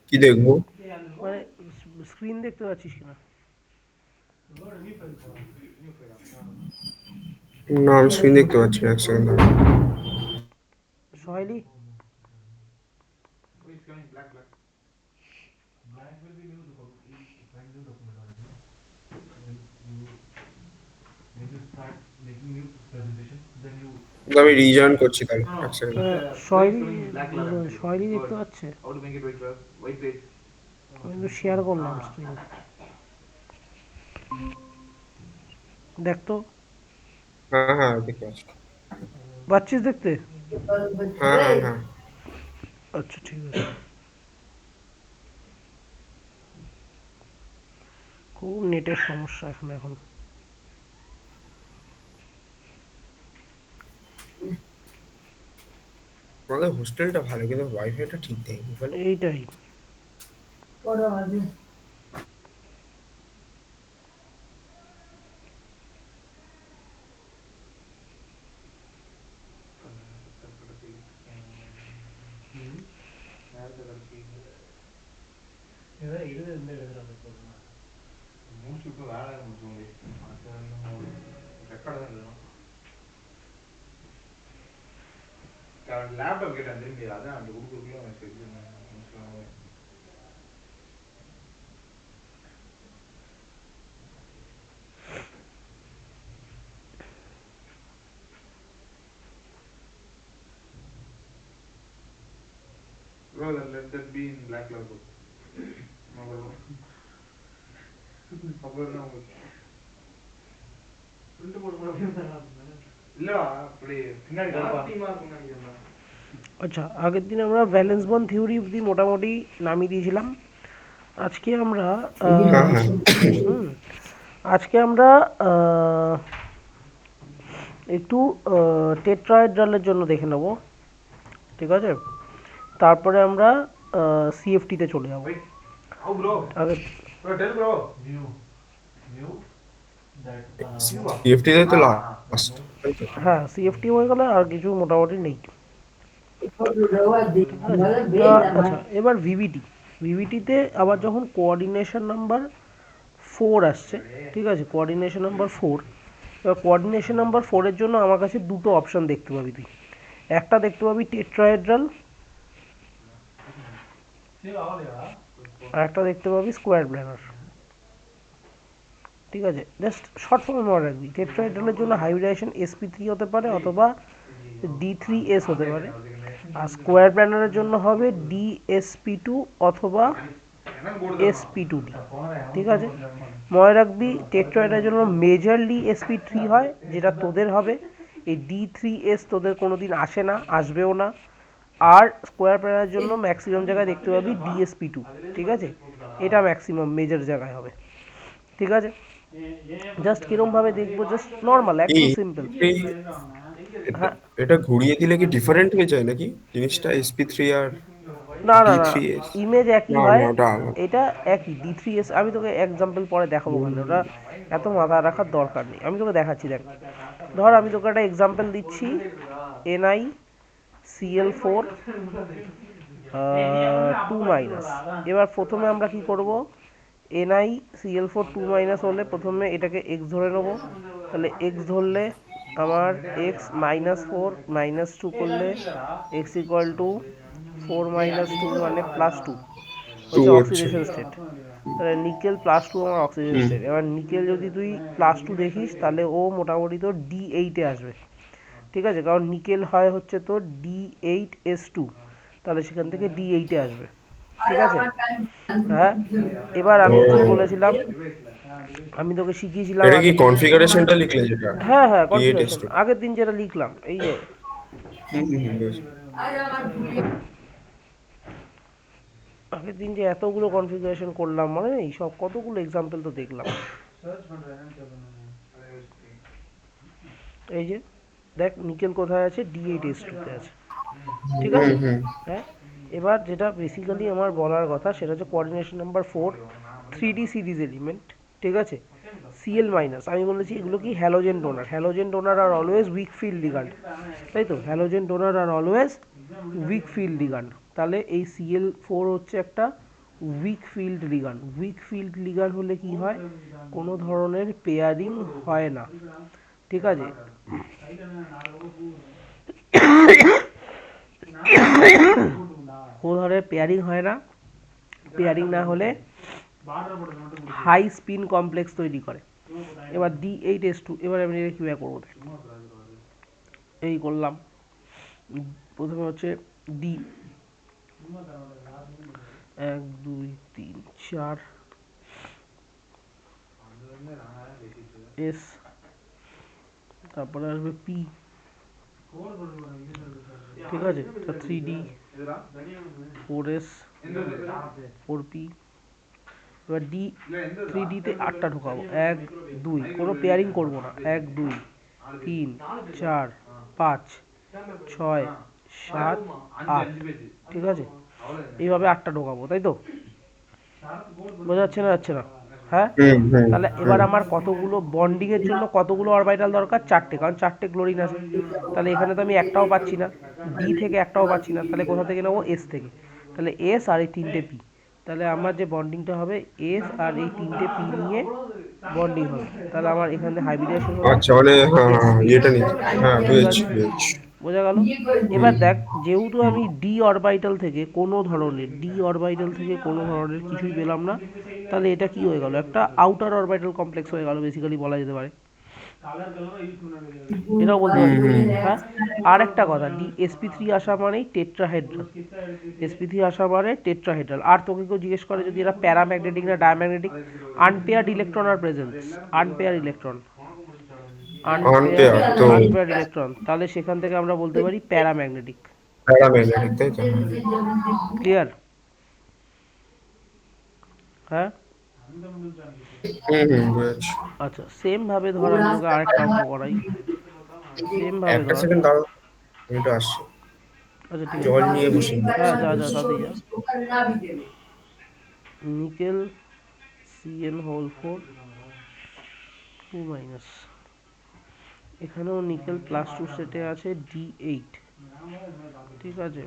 কি দেখবো? মানে স্ক্রিন দেখতে পাচ্ছিস কিনা? না, আমি স্ক্রিন দেখতে পাচ্ছি না, এক সেকেন্ড দাঁড়া। সহেলি আমি রিজয়েন করছি তাহলে, এক সেকেন্ড। সহেলি সহেলি দেখতে পাচ্ছে? আমি তো শেয়ার করলাম স্ক্রিন, দেখ তো। হ্যাঁ হ্যাঁ, দেখতে পাচ্ছি। পাচ্ছিস দেখতে? হ্যাঁ হ্যাঁ হ্যাঁ। আচ্ছা ঠিক আছে। খুব নেটের সমস্যা এখন। আমাদের হোস্টেলটা ভালো, কিন্তু ওয়াইফাইটা ঠিক নেই ওখানে। এইটাই। আচ্ছা, আগের দিন আমরা ভ্যালেন্স বন্ড থিওরি অবধি মোটামুটি নামিয়ে দিয়েছিলাম। আজকে আমরা হ্যাঁ হ্যাঁ। হুম আজকে আমরা আহ, একটু টেট্রাহেড্রালের জন্য দেখে নেব, ঠিক আছে? তারপরে আমরা সিএফটিতে চলে যাব। আগে সিএফটি তো লাস্ট, তাই তো? হ্যাঁ, সিএফটি হয়ে গেলে আর কিছু মোটামুটি নেই, ঠিক আছে? আচ্ছা, এবার ভিভিটি। ভিভিটিতে আবার যখন কোঅর্ডিনেশন নাম্বার 4 আসছে, ঠিক আছে? কোঅর্ডিনেশন নাম্বার 4, এবার কোঅর্ডিনেশন নাম্বার 4 এর জন্য আমার কাছে দুটো অপশন দেখতে পাবি তুই। একটা দেখতে পাবি টেট্রাহেড্রাল, আর একটা দেখতে পাবি স্কোয়ার প্ল্যানার, ঠিক আছে? জাস্ট শর্ট ফর্মে মনে রাখবি, টেট্রাহেড্রালের জন্য হাইব্রিডাইজেশন SP3 হতে পারে অথবা D3S হতে পারে, আর স্কোয়ার প্ল্যানারের জন্য হবে DSP2 অথবা SP2D, ঠিক আছে? মনে রাখবি টেট্রাহেড্রালের জন্য মেজরলি SP3 হয়, যেটা তোদের হবে। এই D3S তোদের কোনোদিন আসে না, আসবেও না। আর স্কোয়ার প্ল্যানারের জন্য ম্যাক্সিমাম জায়গায় দেখতে পাবি DSP2, ঠিক আছে? এটা ম্যাক্সিমাম মেজর জায়গায় হবে, ঠিক আছে? জাস্ট কিরম ভাবে দেখবো, জাস্ট নর্মাল, এই একদম সিম্পল। এটা হ্যাঁ, এটা ঘুরিয়ে দিলে কি ডিফারেন্ট হয়ে যায় নাকি জিনিসটা, SP3 আর না ডি না না, থ্রি এস? ইমেজ একই না না, হয়। ওটা আলাদা। এটা একই D3S, আমি তোকে এক্সাম্পল পরে দেখাবো, ওখানে ওটা এত মাথায় রাখার দরকার নেই, আমি তোকে দেখাচ্ছি, দেখ। ধর আমি তোকে একটা এক্সাম্পল দিচ্ছি, NiCl4 2 মাইনাস। এবার প্রথমে আমরা কি করব, NiCl4 2 মাইনাস হলে প্রথমে এটাকে x ধরে নেব। তাহলে x ধরলে আমার x -4 - 2 করলে x ইকুয়াল টু 4 - 2 মানে +2 টু হচ্ছে হচ্ছে। Oxidation state. তাহলে নিকেল +2 আমার অক্সিজেন হুম। স্টেট। এবার নিকেল যদি তুই +2 দেখিস, তাহলে ও মোটামুটি তোর D8-এ আসবে, ঠিক আছে? কারণ নিকেল হয় হচ্ছে তোর D8S2, তাহলে সেখান থেকে D8-এ আসবে, ঠিক আছে? হ্যাঁ, এবার ও, আমি কি বলেছিলাম, আমি তোকে শিখিয়েছিলাম এটা কি আগের দিন। কনফিগারেশনটা লিখলে যেটা হ্যাঁ হ্যাঁ, D8 কনফিগারেশন S2? আগের দিন যেটা লিখলাম, এই যে হুম হুম হুম, বুঝেছি। আগের দিন যে এতগুলো কনফিগারেশন করলাম, মানে এই সব কতগুলো এক্সাম্পল তো দেখলাম। এই যে দেখ, নিকেল কোথায় আছে, D8S2-তে আছে, ঠিক হুম আছে? হুম। হ্যাঁ, এবার যেটা বেসিক্যালি আমার বলার কথা সেটা হচ্ছে coordination number 4, 3D series element, ঠিক আছে? Cl মাইনাস, আমি বলেছি এগুলো কি halogen donor. Halogen donor are always week field ligand, তাই তো? Halogen donor are always week field ligand. তাহলে এই Cl4 হচ্ছে একটা week field ligand. Week field ligand হলে কি হয়, কোনো ধরনের পেয়ারিং হয় না, ঠিক আছে। কোনো ধরনের পেয়ারিং হয় না, পেয়ারিং না হলে হাই স্পিন কমপ্লেক্স তৈরি করে। এবার D8S2, এবার আমি এটা কীভাবে করবো, এই করলাম। প্রথমে হচ্ছে ডি, 1 2 3 4, এস, তারপরে আসবে পি, ঠিক আছে, 3D, 4S, 4P। এবার D3Dতে 8টা ঢোকাবো, 1 2, কোনো পেয়ারিং করবো না, 1 2 3 4 5 6 7 8, ঠিক আছে। এইভাবে 8টা ঢোকাবো, তাই তো? বোঝা যাচ্ছে না, যাচ্ছে না? হ্যাঁ। হুম হুম তাহলে এবার হুম আমার কতগুলো বন্ডিং এর জন্য কতগুলো অরবিটাল দরকার, 4টে, কারণ 4টে ক্লোরিন আছে। তাহলে এখানে তো আমি একটাও পাচ্ছি না, ডি থেকে একটাও পাচ্ছি না, তাহলে কোথা থেকে নেবো, এস থেকে। তাহলে এস আর এই 3টে পি, তাহলে আমার যে বন্ডিংটা হবে এস আর এই 3টে পি নিয়ে বন্ডিং হবে। তাহলে আমার এখানে হাইব্রিডেশন হলো আচ্ছা মানে হ্যাঁ এস হ্যাঁ পি টু, এটা নিয়ে হ্যাঁ ঠিক বুঝেছি আছে, বুঝেছি বোঝা গেল। এবার হুম দেখ, যেহেতু আমি ডি অরবিটাল থেকে কোনো ধরনের, ডি অরবিটাল থেকে কোনো ধরনের কিছুই পেলাম না, তাহলে এটা কি হয়ে গেল, একটা আউটার অরবিটাল কমপ্লেক্স হয়ে গেল, বেসিক্যালি বলা যেতে পারে, এটাও বলতে হুম পারি। হুম হ্যাঁ। আর একটা কথা, sp3 আসা মানেই টেট্রাহেড্রাল, sp3 আসা মানে টেট্রাহেড্রাল। আর তোকে কেউ জিজ্ঞেস করে যদি এরা প্যারাম্যাগনেটিক না ডায়াম্যাগনেটিক, আনপেয়ার্ড ইলেকট্রন আর presence, unpaired electron, unpaired, unpaired তো আনপেয়ার ইলেকট্রন, তাহলে সেখান থেকে আমরা বলতে পারি প্যারাম্যাগনেটিক। প্যারাম্যাগনেটিক তাই তো ক্লিয়ার? হ্যাঁ। হুম হুম বুঝেছি আচ্ছা, সেম ভাবে ধর আমি তোকে আরেকটা অঙ্ক করাই, সেম ভাবে একটা ধর। সেকেন্ড দাঁড়াও আমি একটু আসছি আচ্ছা ঠিক আছে, জল নিয়ে বসে হ্যাঁ যা যা, তাতেই যা। নিকেল Cn হোল 4 2 মাইনাস, এখানেও নিকেল +2 সেটে আছে D8, ঠিক আছে।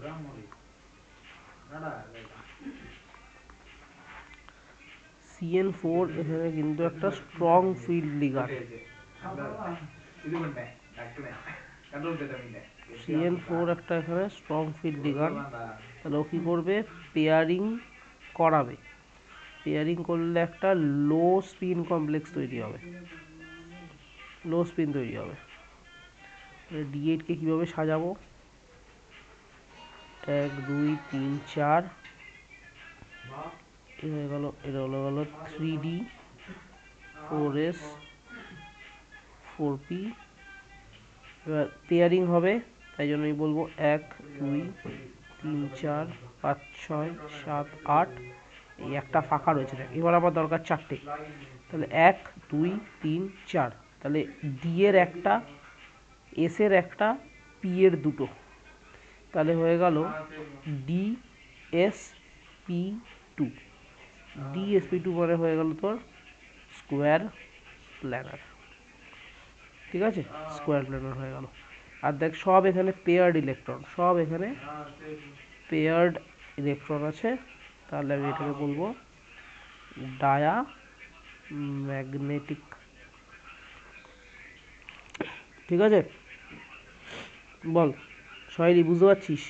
Cn4 এখানে কিন্তু একটা স্ট্রং ফিল্ড লিগান্ড, Cn4 একটা এখানে স্ট্রং ফিল্ড লিগান্ড, তাহলে ও কি করবে, পেয়ারিং করাবে। পেয়ারিং করলে একটা লো স্পিন কমপ্লেক্স তৈরি হবে, লো স্পিন তৈরি হবে। D8 কে কিভাবে সাজাবো, 1 2 3 4, এ হয়ে গেল, এটা হলো গেল 3D, 4S, 4P। এবার পেয়ারিং হবে, তাই জন্য আমি বলবো 1 2 3 4 5 6 7 8, এই একটা ফাঁকা রয়েছে দেখ। এবার আমার দরকার 4টে, তাহলে 1 2 3 4, তাহলে ডি এর একটা, এস এর একটা, পি এর দুটো, তাহলে হয়ে গেল DsP2। DsP2 মানে হয়ে গেল তোর স্কোয়ার প্ল্যানার, ঠিক আছে, স্কোয়ার প্ল্যানার হয়ে গেল। আর দেখ সব এখানে পেয়ার্ড ইলেকট্রন, সব এখানে পেয়ার্ড ইলেকট্রন আছে, তাহলে আমি এটাকে বলবো ডায়া ম্যাগনেটিক, ঠিক আছে। বল সহেলি, বুঝতে পারছিস?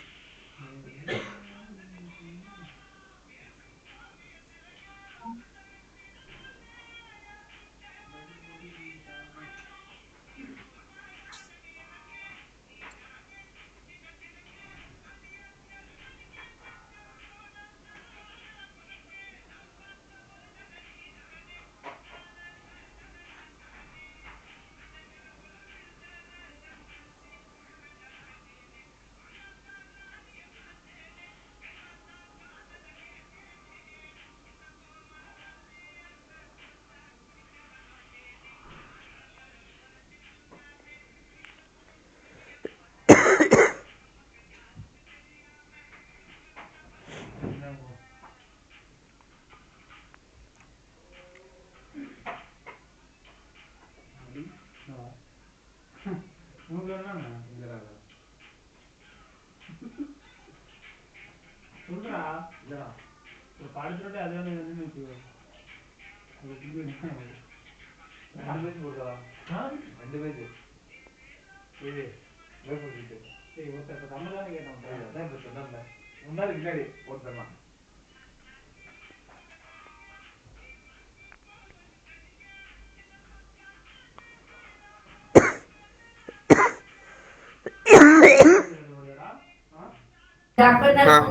হ্যাঁ,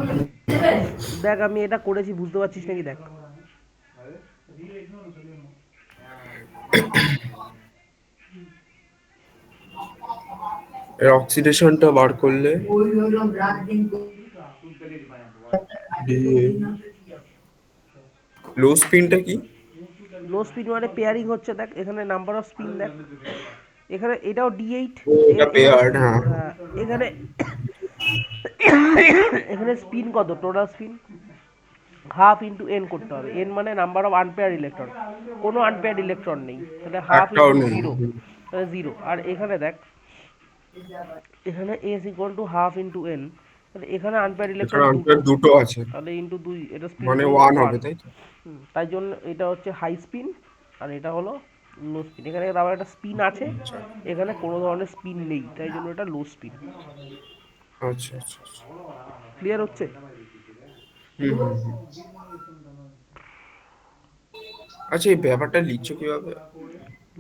দেখ আমি এটা করেছি, বুঝতে পারছিস নাকি দেখ। এর অক্সিডেশনটা বার করলে লো স্পিনটা কি? লো স্পিন মানে পেয়ারিং হচ্ছে, দেখ এখানে নাম্বার অফ স্পিন দেখ, এখানে এটাও D8, ও, এটা পেয়ার্ড, হ্যাঁ। এখানে এখানে স্পিন কত, total spin half into N করতে হবে, এন মানে নাম্বার অফ আনপেয়ার ইলেকট্রন, কোনো আনপেয়ার ইলেকট্রন নেই, তাহলে হাফ একটাও ইন্টু নেই। জিরো, তাহলে জিরো। আর এখানে দেখ, এখানে S equal to half into N, তাহলে এখানে আনপেয়ার এখানে ইলেকট্রন দুটো, আনপেয়ার দুটো আছে, তাহলে ইন্টু দুই, এটা স্পিন মানে করলে 1 ওয়ান। হবে, তাই তো? তাই জন্য এটা হচ্ছে হাই স্পিন, আর এটা হলো লো স্পিন। এখানে আবার একটা স্পিন আছে, আচ্ছা, এখানে কোনো ধরনের স্পিন নেই, তাই জন্য এটা লো স্পিন। আচ্ছা, আচ্ছা, আচ্ছা। ক্লিয়ার হচ্ছে? হুম, হুম, হুম। আচ্ছা, এই ব্যাপারটা লিখছো কিভাবে?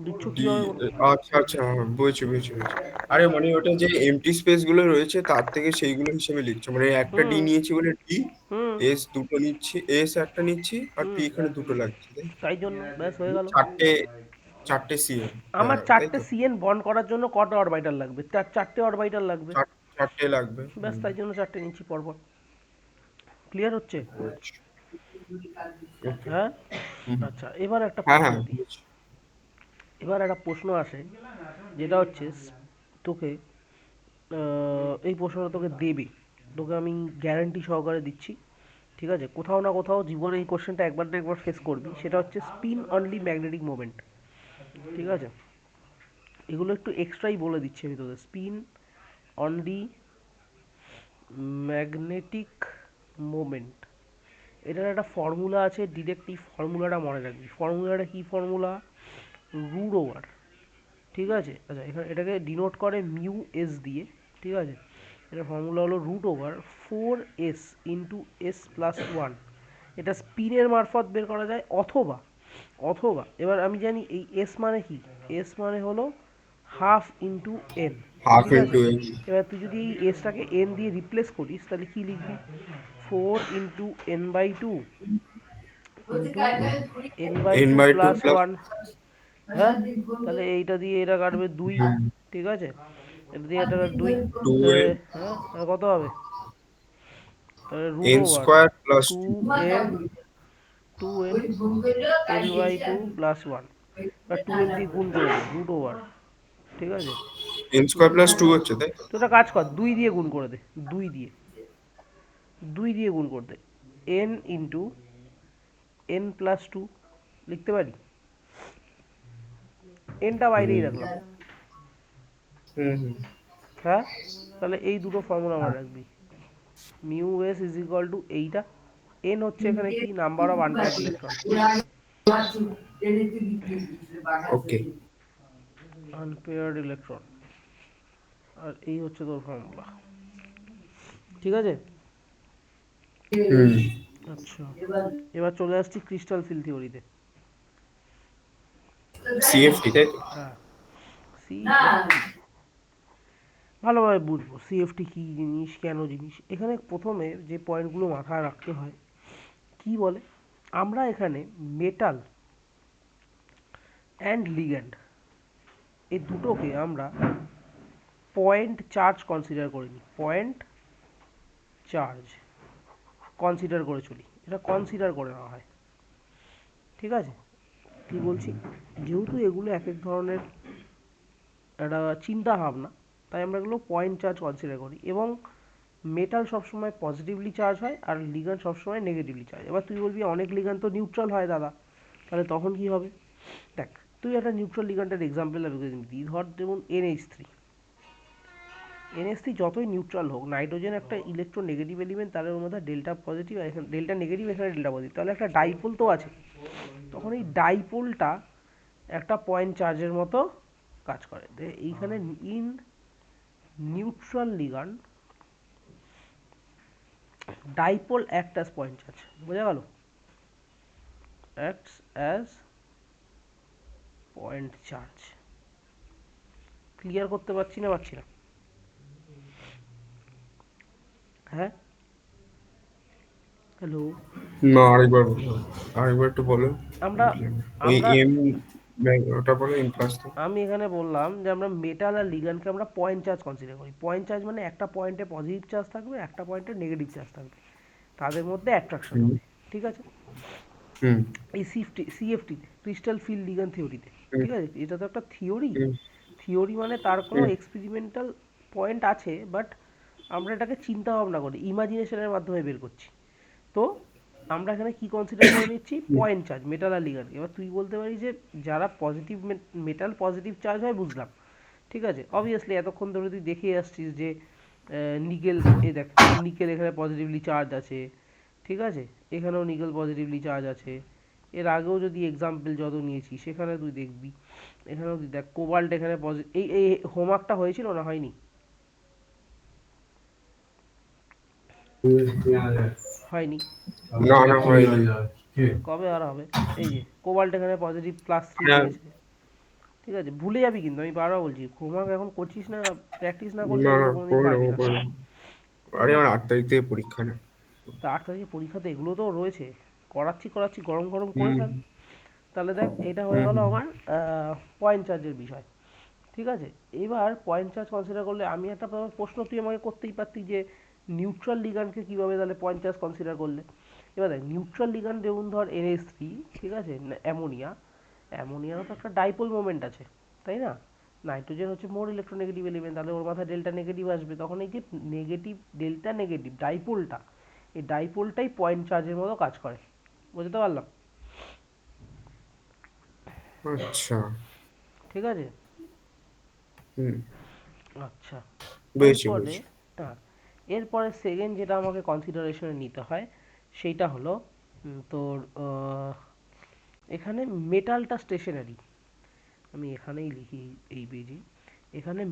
লিখছো ডি, কিভাবে? আচ্ছা, আচ্ছা, বুঝেছি, বুঝেছি, বুঝেছি। আরে মানে ওটা যে এমটি স্পেস গুলো রয়েছে তার থেকে সেইগুলো হিসেবে লিখছো, মানে একটা ডি হুম নিয়েছি বলে ডি, হুম এস দুটো নিচ্ছি, এস একটা নিচ্ছি, আর পি হুম এখানে দুটো লাগছে, তাই তো? তাই জন্য ব্যাস হয়ে গেল। চারটে, চারটে সিএম, আমার হ্যাঁ, তাই চারটে তো? সিএন বন্ড করার জন্য কটা অরবিটাল লাগবে? চারটে অরবিটাল লাগবে। চারটে লাগবে। ব্যাস, তাই জন্য চারটে নিচ্ছি পরপর। ক্লিয়ার হচ্ছে? ওকে। হ্যাঁ। আচ্ছা, এবার একটা হ্যাঁ, প্রশ্ন হ্যাঁ, দিই। বুঝেছি। এবার একটা প্রশ্ন আসে, যেটা হচ্ছে তোকে এই প্রশ্নটা তোকে দেবে, তোকে আমি গ্যারান্টি সহকারে দিচ্ছি, ঠিক আছে? কোথাও না কোথাও জীবনে এই কোশ্চেনটা একবার না একবার ফেস করবি, সেটা হচ্ছে স্পিন অনলি ম্যাগনেটিক মোমেন্ট, ঠিক আছে? এগুলো একটু এক্সট্রাই বলে দিচ্ছি আমি তোদের, স্পিন অনলি ম্যাগনেটিক মোমেন্ট, এটার একটা ফর্মুলা আছে, ডিরেক্ট এই ফর্মুলাটা মনে রাখবি। ফর্মুলাটা কি ফর্মুলা? রুট ওভার, ঠিক আছে? আচ্ছা, এখানে এটাকে ডিনোট করে মিউ এস দিয়ে, ঠিক আছে? এটা ফর্মুলা হলো root over 4s into S plus one. এটা স্পিনের মারফত বের করা যায়, অথবা অথবা এবার আমি জানি এই এস মানে কি, এস মানে হলো হাফ ইন্টু এন, হাফ ঠিক আছে? Into N. এবার তুই যদি এই এসটাকে এন দিয়ে রিপ্লেস করিস, তাহলে কি লিখবি? 4 into N by N two by two plus plus. One. হ্যাঁ, তাহলে এইটা দিয়ে এটা কাটবে দুই, ঠিক আছে? এটা দিয়ে এটা কাটবে দুই, টু তাহলে এন, হ্যাঁ তাহলে কত হবে? তাহলে root N over square plus two two. N, two N, N by two plus one, বা টু এন দিয়ে গুণ করে দে, রুট ওভার, ঠিক আছে? এন স্কোয়ার প্লাস টু হচ্ছে, তাই তো? তো একটা কাজ কর, দুই দিয়ে গুণ করে দে, দুই দিয়ে, দুই দিয়ে গুণ করে দে, n into n plus two লিখতে পারি, এনটা বাইরেই হুম, রাখলাম। হুম, হুম, হ্যাঁ, তাহলে এই দুটো ফর্মুলা মনে রাখবি, mu s is equal to এইটা, এন হচ্ছে এখানে কি, number of unpaired electron, okay. Unpaired electron, আর এই হচ্ছে তোর ফর্মুলা, ঠিক আছে? হুম। আচ্ছা, এবার চলে আসছি ক্রিস্টাল ফিল থিওরিতে। সিএফটি, তাই তো? হ্যাঁ, সিএফটি ভালোভাবে বুঝবো, সিএফটি কী জিনিস, কেন জিনিস। এখানে প্রথমে যে পয়েন্টগুলো মাথায় রাখতে হয়, কি বলে, আমরা এখানে মেটাল অ্যান্ড লিগ্যান্ড এই দুটোকে আমরা পয়েন্ট চার্জ কনসিডার করে নিই, পয়েন্ট চার্জ কনসিডার করে চলি, এটা কনসিডার করে নেওয়া হয়, ঠিক আছে? কি বলছি, যেহেতু এগুলো এক এক ধরনের একটা চিন্তা ভাবনা, তাই আমরা এগুলো পয়েন্ট চার্জ কনসিডার করি, এবং মেটাল সবসময় পজিটিভলি চার্জ হয় আর লিগ্যান্ড সবসময় নেগেটিভলি চার্জ। এবার তুই বলবি অনেক লিগ্যান্ড তো নিউট্রাল হয় দাদা, তাহলে তখন কি হবে? দেখ, তুই একটা নিউট্রাল লিগ্যান্ডের এক্সাম্পল আমি দিই, ধর যেমন NH3, NH3 যতই নিউট্রাল হোক, নাইট্রোজেন একটা ইলেকট্রোনেগেটিভ এলিমেন্ট, তাহলে ওর মধ্যে ডেল্টা পজিটিভ আর এখানে ডেল্টা নেগেটিভ, এখানে ডেল্টা পজিটিভ, তাহলে একটা ডাইপোল তো আছে। তখন এই ডাইপোলটা একটা পয়েন্ট চার্জের মতো কাজ করে। এইখানে in neutral ligand dipole act as point charge, বোঝা গেল? Acts as point charge. Clear করতে পারছি না? হ্যাঁ, হ্যালো। না, আরেকবার একটু বলো। আমরা ওই আমরা এম, ওটা বলো, এম প্লাস তো। আমি এখানে বললাম যে আমরা মেটাল আর লিগ্যান্ডকে আমরা পয়েন্ট চার্জ কনসিডার করি। পয়েন্ট চার্জ মানে একটা পয়েন্টে পজিটিভ চার্জ থাকবে, একটা পয়েন্টে নেগেটিভ চার্জ থাকবে, তাদের মধ্যে অ্যাট্রাকশন হুম হবে। ঠিক আছে? হুম এই সিএফটিতে, ক্রিস্টাল ফিল্ড লিগ্যান্ড থিওরিতে, হুম ঠিক আছে, এটা তো একটা থিওরি। হুম থিওরি মানে তার কোনো হুম এক্সপেরিমেন্টাল পয়েন্ট আছে, বাট আমরা এটাকে চিন্তা ভাবনা করি, ইমাজিনেশনের মাধ্যমে বের করছি। তো আমরা এখানে কি কনসিডার করে নিচ্ছি? হুম পয়েন্ট চার্জ, মেটাল আর লিগ্যান্ড। এবার তুই বলতে পারিস যে যারা পজিটিভ, মেটাল পজিটিভ চার্জ হয়, বুঝলাম, ঠিক আছে। অবভিয়াসলি এতক্ষণ ধরে তুই দেখে আসছিস যে নিকেল, এই দেখ, নিকেল এখানে পজিটিভলি চার্জ আছে, ঠিক আছে, এখানেও নিকেল পজিটিভলি চার্জ আছে। এর আগেও যদি এক্সাম্পল যত নিয়েছি সেখানে তুই দেখবি, এখানেও তুই দেখ কোবাল্ট এখানে পজিটিভ। এই এই হোমওয়ার্কটা হয়েছিল না, হয়নি? হয়নি? না না, হয়নি। কবে আর হবে? এই যে কোবাল্ট এখানে পজিটিভ +3 হ্যাঁ। দিয়েছে, ঠিক আছে, ভুলে যাবি কিন্তু, আমি বারবার বলছি, হোমওয়ার্ক এখন করছিস না, প্র্যাকটিস না করলে না না, এগুলো কোনোদিন করে পারবি নেবো না। করে নেবো। আরে, এবার আমার 8 তারিখ থেকে পরীক্ষা না। তা 8 তারিখে পরীক্ষাতে এগুলো তো রয়েছে, করাচ্ছি গরম গরম করে হুম ফেল। তাহলে দেখ, এটা হয়ে হুম গেল হুম আমার পয়েন্ট চার্জের বিষয়, ঠিক আছে। এবার পয়েন্ট চার্জ কনসিডার করলে আমি একটা প্রশ্ন তুই আমাকে করতেই পারতি যে নিউট্রাল লিগ্যান্ডকে কীভাবে তাহলে পয়েন্ট চার্জ কনসিডার করলে। এবার দেখ, নিউট্রাল লিগ্যান্ড যেমন ধর NH3, ঠিক আছে, অ্যামোনিয়া, অ্যামোনিয়ারও তো একটা ডাইপোল মোমেন্ট আছে, তাই না? নাইট্রোজেন হচ্ছে মোর ইলেকট্রোনেগেটিভ এলিমেন্ট, তাহলে ওর মাথায় ডেল্টা নেগেটিভ আসবে, তখন এই যে নেগেটিভ, ডেল্টা নেগেটিভ ডাইপোলটা, এই ডাইপোলটাই পয়েন্ট চার্জের মতো কাজ করে, বুঝতে পারলাম? আচ্ছা। ঠিক আছে। হুম, আচ্ছা, বুঝেছি এরপরে, বুঝেছি। হ্যাঁ, এরপরে সেকেন্ড যেটা আমাকে কনসিডারেশনে নিতে হয় সেইটা হলো তোর এখানে মেটালটা স্টেশনারি। আমি এখানেই লিখি, এই পেজে, এখানে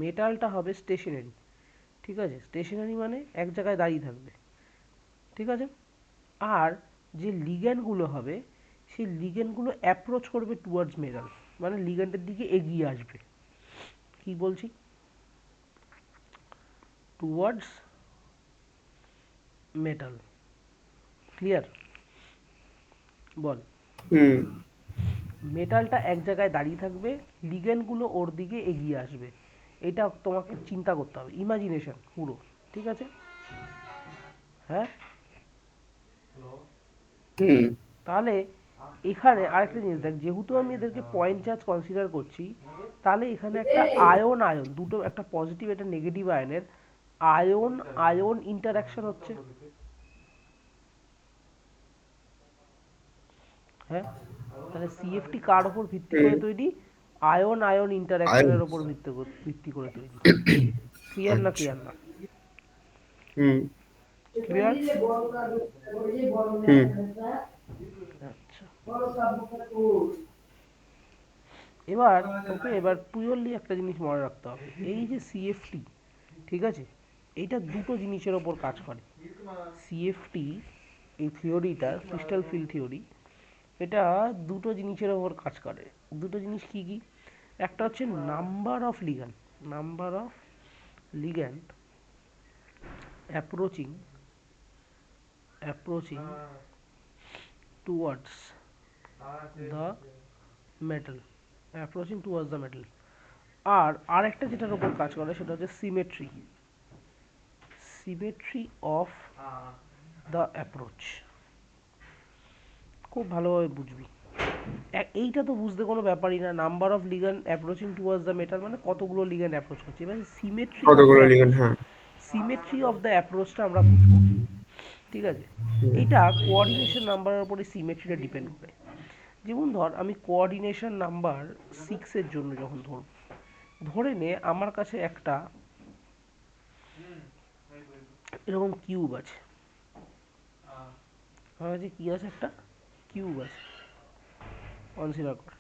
মেটালটা হবে স্টেশনারি, ঠিক আছে। স্টেশনারি মানে এক জায়গায় দাঁড়িয়ে থাকবে, ঠিক আছে। আর যে লিগ্যান্ডগুলো হবে, সেই লিগ্যান্ডগুলো অ্যাপ্রোচ করবে টুয়ার্ডস মেটাল, মানে লিগ্যান্ডের দিকে এগিয়ে আসবে। কি বলছি? Towards metal. ক্লিয়ার? বল। হুম মেটালটা এক জায়গায় দাঁড়িয়ে থাকবে, লিগ্যান্ডগুলো ওর দিকে এগিয়ে আসবে। এটা তোমাকে চিন্তা করতে হবে, ইমাজিনেশন পুরো, ঠিক আছে। হ্যাঁ, হুম তাহলে এখানে আরেকটা জিনিস দেখ, যেহেতু আমি এদেরকে পয়েন্ট চার্জ কনসিডার করছি, তাহলে এখানে একটা আয়ন আয়ন দুটো, একটা পজিটিভ একটা নেগেটিভ আয়নের আয়ন আয়ন ইন্টারাকশন হচ্ছে। হ্যাঁ, তাহলে সিএফটি কার ওপর ভিত্তি হুম। করে তৈরি? Ion ion ion. ইন্টারাকশনের ওপর ভিত্তি করে তৈরি। ক্লিয়ার না? আচ্ছা। ক্লিয়ার না? হুম ক্লিয়ার? হুম আচ্ছা, এবার তোকে এবার পিওরলি একটা জিনিস মনে রাখতে হবে, এই যে সিএফটি, ঠিক আছে, এইটা দুটো জিনিসের ওপর কাজ করে। সিএফটি, এই থিওরিটা, ক্রিস্টাল ফিল্ড থিওরি, এটা দুটো জিনিসের ওপর কাজ করে। দুটো জিনিস কি কি? একটা হচ্ছে number of ligand approaching approaching towards the metal, approaching towards the metal. আর আরেকটা যেটার উপর কাজ করে সেটা হচ্ছে সিমেট্রি অফ দ্য অ্যাপ্রোচ। খুব ভালোভাবে বুঝবি। এইটা তো বুঝতে কোনো ব্যাপারই না, number of ligand approaching towards the metal মানে কতগুলো লিগ্যান্ড অ্যাপ্রোচ করছে। এবার সিমেট্রি অফ দ্য কতগুলো লিগেন্ড, অ্যাপ্রোচ, হ্যাঁ। অ্যাপ্রোচটা আমরা বুঝবো, ঠিক আছে। হুম এইটা কোঅর্ডিনেশন নাম্বারের উপরে সিমেট্রিটা ডিপেন্ড করে। যেমন ধর, আমি কোঅর্ডিনেশন নাম্বার 6 এর জন্য যখন ধরব, ধরে নে আমার কাছে একটা এরকম কিউব আছে, আমার কাছে কি আছে, একটা কিউব আছে, কনসিডার কর,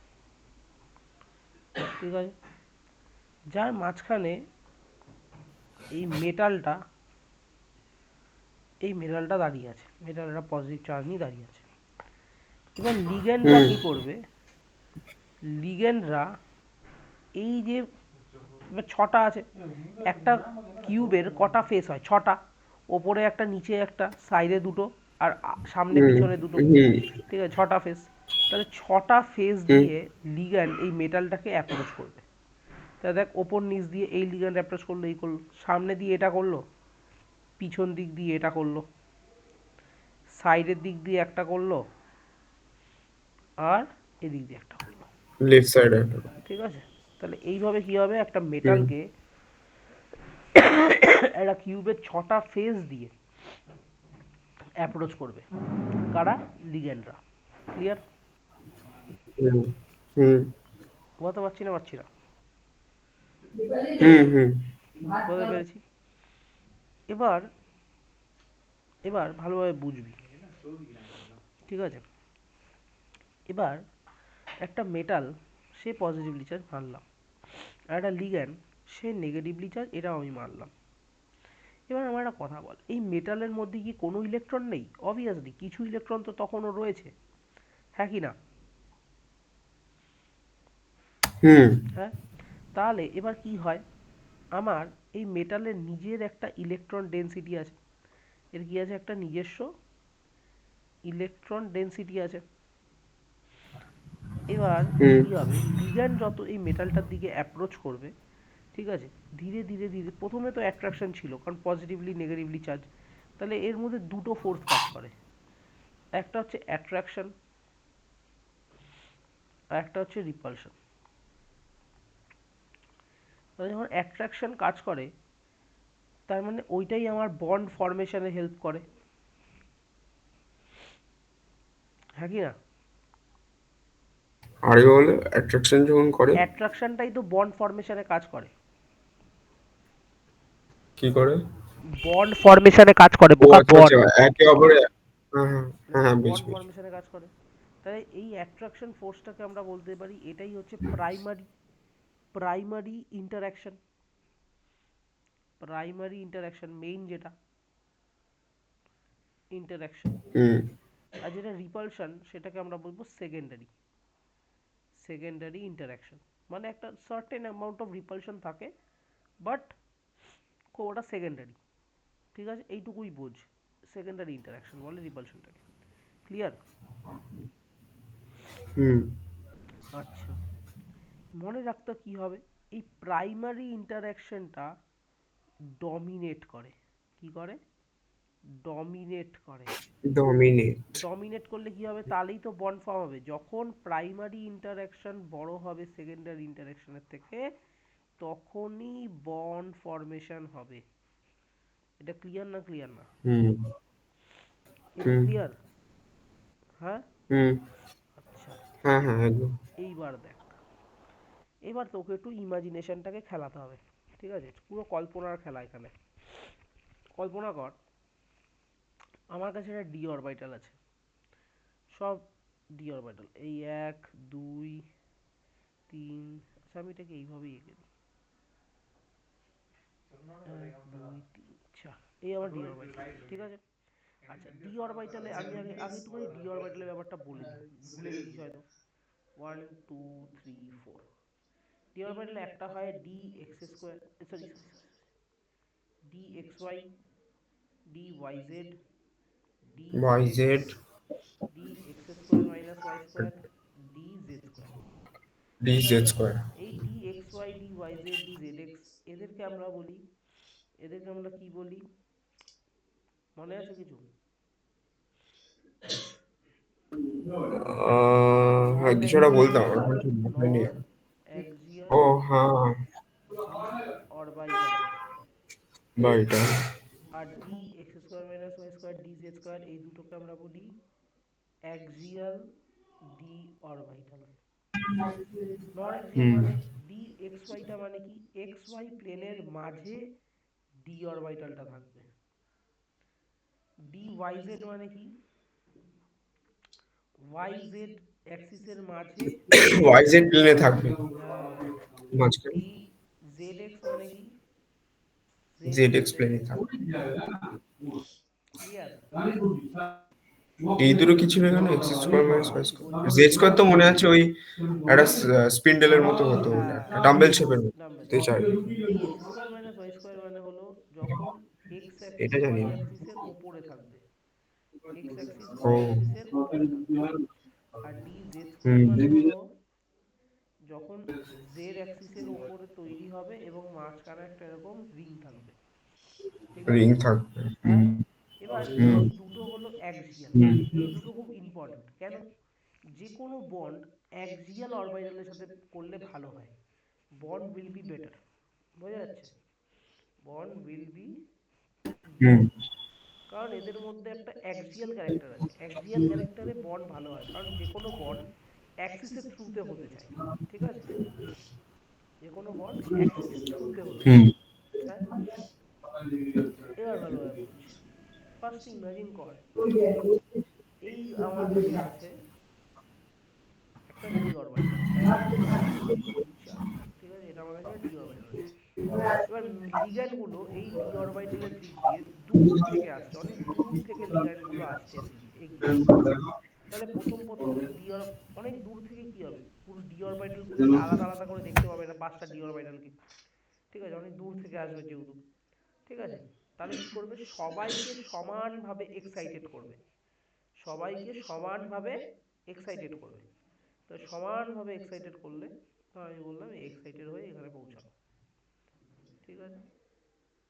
ঠিক আছে, যার মাঝখানে এই মেটালটা দাঁড়িয়ে আছে, মেটালটা পজিটিভ চার্জ নিয়ে দাঁড়িয়ে আছে। এবার লিগ্যান্ডরা হুম কি করবে, লিগ্যান্ডরা এই যে এবার ছটা আছে, একটা কিউবের কটা ফেস হয়, ছটা, ওপরে একটা, নিচে একটা, সাইডে দুটো, আর সামনে হুম পিছনে দুটো, হুম ঠিক আছে, ছটা ফেস। তাহলে ছটা ফেস হুম দিয়ে লিগ্যান্ড এই মেটালটাকে অ্যাপ্রোচ করবে। তা দেখ, ওপর নিচ দিয়ে এই লিগ্যান্ড অ্যাপ্রোচ করলো, এই করলো, সামনে দিয়ে এটা করলো, পিছন দিক দিয়ে এটা করলো, সাইডের দিক দিয়ে একটা করলো, আর এদিক দিয়ে একটা করলো, লেফট সাইডে। ঠিক আছে। তাহলে এইভাবে কি হবে, একটা হুম মেটালকে একটা কিউবের ছটা ফেস দিয়ে অ্যাপ্রোচ করবে, কারা, লিগ্যান্ডরা। ক্লিয়ার? হুম হুম বোঝাতে পারছি না, পারছি না, হুম হুম বুঝতে পেরেছি। এবার এবার ভালোভাবে বুঝবি, ঠিক আছে। এবার একটা মেটাল, সে পজিটিভলি চার্জ মানলাম, আর একটা লিগ্যান্ড, সে নেগেটিভলি চার্জ, এটাও আমি মানলাম। এবার আমার একটা কথা বল, এই মেটালের মধ্যে কি কোনো ইলেকট্রন নেই? অবভিয়াসলি কিছু ইলেকট্রন তো তখনও রয়েছে, হ্যাঁ কি না? হুম হ্যাঁ। তাহলে এবার কি হয়, আমার এই মেটালের নিজের একটা ইলেকট্রন ডেনসিটি আছে, এর কি আছে, একটা নিজস্ব ইলেকট্রন ডেনসিটি আছে। এবার হুম কি হবে, লিগ্যান্ড যত এই মেটালটার দিকে অ্যাপ্রোচ করবে, ঠিক আছে, ধীরে ধীরে ধীরে, প্রথমে তো অ্যাট্রাকশন ছিল, কারণ পজিটিভলি নেগেটিভলি চার্জ, তাহলে এর মধ্যে দুটো ফোর্স কাজ করে, একটা হচ্ছে অ্যাট্রাকশন, আর একটা হচ্ছে রিপালশন। তাহলে যখন অ্যাট্রাকশন কাজ করে, তার মানে ওইটাই আমার বন্ড ফর্মেশনে হেল্প করে, হ্যাঁ কি না? আরে বলে অ্যাট্রাকশন যখন করে অ্যাট্রাকশনটাই তো বন্ড ফর্মেশনে কাজ করে, কি করে? বন্ড ফর্মেশনে কাজ করে, ও বোকা, আচ্ছা আচ্ছা, বন্ড, একে অপরে, হ্যাঁ হ্যাঁ হ্যাঁ হ্যাঁ, বন্ড বুঝছি বুঝছি। ফর্মেশনে কাজ করে। তাই এই অ্যাট্রাকশন ফোর্সটাকে আমরা বলতে পারি, এটাই হচ্ছে প্রাইমারি ইন্টারঅ্যাকশন, মেইন যেটা ইন্টারঅ্যাকশন। হুম আর যেটা রিপালশন, সেটাকে আমরা বলবো সেকেন্ডারি ইন্টারঅ্যাকশন। মানে একটা সার্টেন অ্যামাউন্ট অফ রিপালশন থাকে, বাট ওটা সেকেন্ডারি, ঠিক আছে, এইটুকুই বোঝ, সেকেন্ডারি ইন্টারঅ্যাকশন বলে রিপালশনটাকে। ক্লিয়ার? হুম আচ্ছা, মনে রাখতে কি হবে, এই প্রাইমারি ইন্টারঅ্যাকশনটা ডমিনেট করে, কি করে, ডমিনেট করে। ডমিনেট। ডমিনেট করলে কি হবে, তাহলেই তো বন্ড ফর্ম হবে, যখন প্রাইমারি ইন্টারঅ্যাকশন বড় হবে সেকেন্ডারি ইন্টারঅ্যাকশনের থেকে, তখনই বন্ড ফর্মেশন হবে। এটা ক্লিয়ার না, ক্লিয়ার না? হুম এটা হুম ক্লিয়ার? হ্যাঁ। হুম আচ্ছা, হ্যাঁ হ্যাঁ একদম। এইবার দেখ, এবার তোকে একটু ইমাজিনেশনটাকে খেলাতে হবে, ঠিক আছে, পুরো কল্পনার খেলা এখানে। কল্পনা কর, আমার কাছে একটা ডি অরবিটাল আছে, সব ডি অরবিটাল, এই এক, দুই, তিন, আচ্ছা আমি এটাকে এইভাবেই এঁকে দিই, এক, দুই, তিন, চার, এই আমার ডি অরবিটাল, ঠিক আছে। আচ্ছা, ডি অরবিটালে আমি আগে আগে একটুখানি ডি অরবিটালের ব্যাপারটা বলে দিই, ভুলে গেছিস হয়তো। One, two, three, four. D অরবিটালে একটা হয় D x square, sorry sorry sorry, D x y, d y z, D y Z Z, x, D x square minus Y square, d z square, D ঠিক Z আছে। Square. এই D x y, d y z, d z x, এদেরকে আমরা বলি, এদেরকে আমরা কি বলি, মনে আছে কিছু? হ্যাঁ নন কিছুটা বলতাম, অ্যাক্সিয়াল, এখন ঠিক মাথায় নেই। নন ও অ্যাক্সিয়াল হ্যাঁ, অরবিটাল, বা এটা। আর d x square minus Y square, d z square, এই দুটোকে আমরা বলি axial d orbital. Non axial hmm. মানে ডি এক্স ওয়াইটা মানে কি, এক্স ওয়াই প্লেনের মাঝে ডি অরবিটালটা থাকবে। ডি ওয়াই জেড মানে কি, ওয়াই জেড অ্যাক্সিসের মাঝে, ওয়াই জেড প্লেনে থাকবে হ্যাঁ, মাঝখানে, ডি জেড এক্স মানে কি, জেড জেড এক্স প্লেনের, প্লেনে থাকবে। ক্লিয়ার? এই দুটো কি ছিল এখানে, X square minus Y square, বলছি জেড শোনো, স্কোয়ার তো মনে আছে ওই একটা স্পিন্ডেলের মতো হতো, ওটা হ্যাঁ একটা ডাম্বেল শেপের মতো নাম্বার, তেচার। এই X square minus Y square মানে হলো যখন এক্স এটা অ্যাক্সিস জানি ওয়াই না। অ্যাক্সিসের ওপরে থাকবে, এক্স অ্যাক্সিস ও। ওয়াই অ্যাক্সিসের ওপরে থাকবে। আর ডি জেড স্কোয়ার হুম। মানে হলো যখন জেড অ্যাক্সিসের ওপরে তৈরি হবে এবং মাঝখানে একটা এরকম রিং থাকবে, ঠিক রিং আছে? থাকবে। হুম। হ্যাঁ, এবার হুম। এই দুটো হলো অ্যাক্সিয়াল, হুম। এই দুটো খুব ইম্পর্টেন্ট। কেন? যে কোনো বন্ড অ্যাক্সিয়াল অরবিটালের সাথে করলে ভালো হয়, বন্ড উইল বি বেটার, বোঝা যাচ্ছে? Bond will be hmm. Better, কারণ এদের মধ্যে একটা অ্যাক্সিয়াল ক্যারেক্টার আছে, অ্যাক্সিয়াল ক্যারেক্টারে বন্ড ভালো হয়, কারণ যে কোনো বন্ড অ্যাক্সিসের থ্রুতে হতে চায়, ঠিক আছে? যে কোনো বন্ড অ্যাক্সিস থ্রুতে হতে হুম। চায়, হ্যাঁ। এবার ভালোভাবে বুঝ, ফার্স্ট ইমাজিন কর, এই আমার কাছে আছে একটা ডি অরবিটাল, 1 2 3 4, ঠিক আছে? এটা আমার কাছে ডি অরবিটাল আছে। এবার লিগ্যান্ড গুলো এই ডি অরবিটালের দিক দিয়ে দূর থেকে আসছে, অনেক দূর থেকে লিগ্যান্ড গুলো আসছে এদিকে এগিয়ে। তাহলে প্রথম প্রথম ডি অর, অনেক দূর থেকে কি হবে, পুরো ডি অরবিটাল গুলোকে আলাদা আলাদা করে দেখতে পাবে না, 5টা ডি অরবিটালকে, ঠিক আছে? অনেক দূর থেকে আসবে যেহেতু, ঠিক আছে? তাহলে কি করবে, সবাইকে সমানভাবে এক্সাইটেড করবে, সবাইকে সমানভাবে এক্সাইটেড করবে। তো সমানভাবে এক্সাইটেড করলে, তো আমি বললাম এক্সাইটেড হয়ে এখানে পৌঁছালো, ঠিক আছে?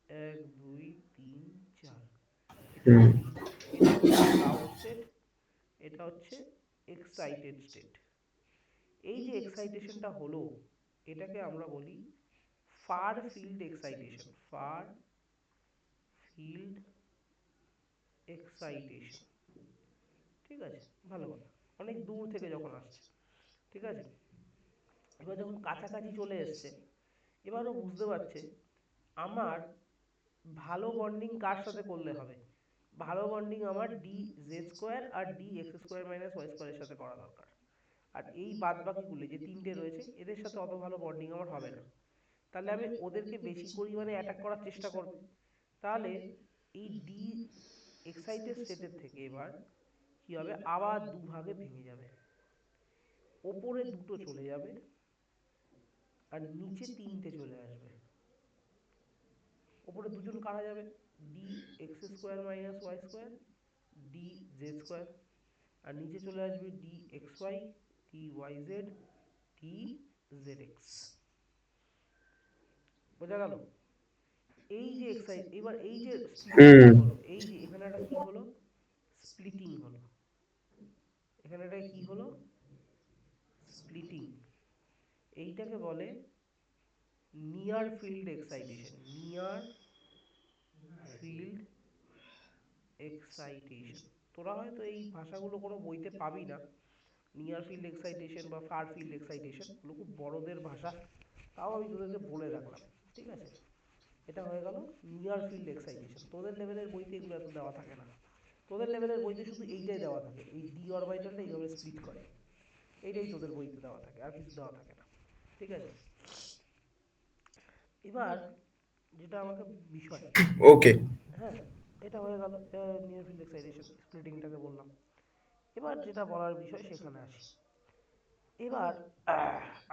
1 2 3 4, এটা হুম। ডি, এটা হচ্ছে গ্রাউন্ড স্টেট, এটা হচ্ছে এক্সাইটেড স্টেট। এই যে এক্সাইটেশনটা হলো, এটাকে আমরা বলি far field excitation, far field excitation, ঠিক আছে? ভালো কথা, অনেক দূর থেকে যখন আসছে, ঠিক আছে? এবার যখন কাছাকাছি চলে এসছে, এবারও বুঝতে পারছে আমার ভালো বন্ডিং কার সাথে করলে হবে, ভালো বন্ডিং আমার ডি জেড স্কোয়ার আর d x square minus y স্কোয়ারের সাথে করা দরকার। আর এই বাদ বাকিগুলি যে তিনটে রয়েছে এদের সাথে অত ভালো বন্ডিং আমার হবে না, তাহলে আমি ওদেরকে বেশি পরিমাণে অ্যাটাক করার চেষ্টা করব। তাহলে এই ডি এক্সাইটেড স্টেটের থেকে এবার কি হবে, আবার দুভাগে ভেঙে যাবে, ওপরে দুটো চলে যাবে আর নিচে তিনটে চলে আসবে। ওপরে দুজন কারা যাবে, d x square minus Y square, d z square, আর নিচে চলে আসবে d x y, d y z, d z x. বোঝা গেল? এই যে এক্সাইট, এবার এই যে হুম। স্প্লিটিংটা হলো, এই যে এখানে একটা কি হলো, স্প্লিটিং হলো, এখানে একটা কি হলো, স্প্লিটিং। এইটাকে বলে near field excitation, near field excitation. তোরা হয়তো এই ভাষাগুলো কোনো বইতে পাবি না, নিয়ার ফিল্ড এক্সাইটেশন বা ফার ফিল্ড এক্সাইটেশন, এগুলো খুব বড়দের ভাষা, তাও আমি তোদেরকে বলে রাখলাম, ঠিক আছে? এটা হয়ে গেল নিয়ার ফিল্ড এক্সাইটেশন। তোদের লেভেলের বইতে এগুলো এত দেওয়া থাকে না, তোদের লেভেলের বইতে শুধু এইটাই দেওয়া থাকে, এই ডি অরবিটালটা এইভাবে স্প্লিট করে, এইটাই তোদের বইতে দেওয়া থাকে, আর কিছু দেওয়া থাকে না, ঠিক আছে? এবার যেটা আমাকে বিষয়, ওকে। হ্যাঁ, এটা হয়ে গেল নিয়ার ফিল্ড এক্সাইটেশন, স্প্লিটিংটাকে বললাম। এবার যেটা বলার বিষয় সেখানে আসি। এবার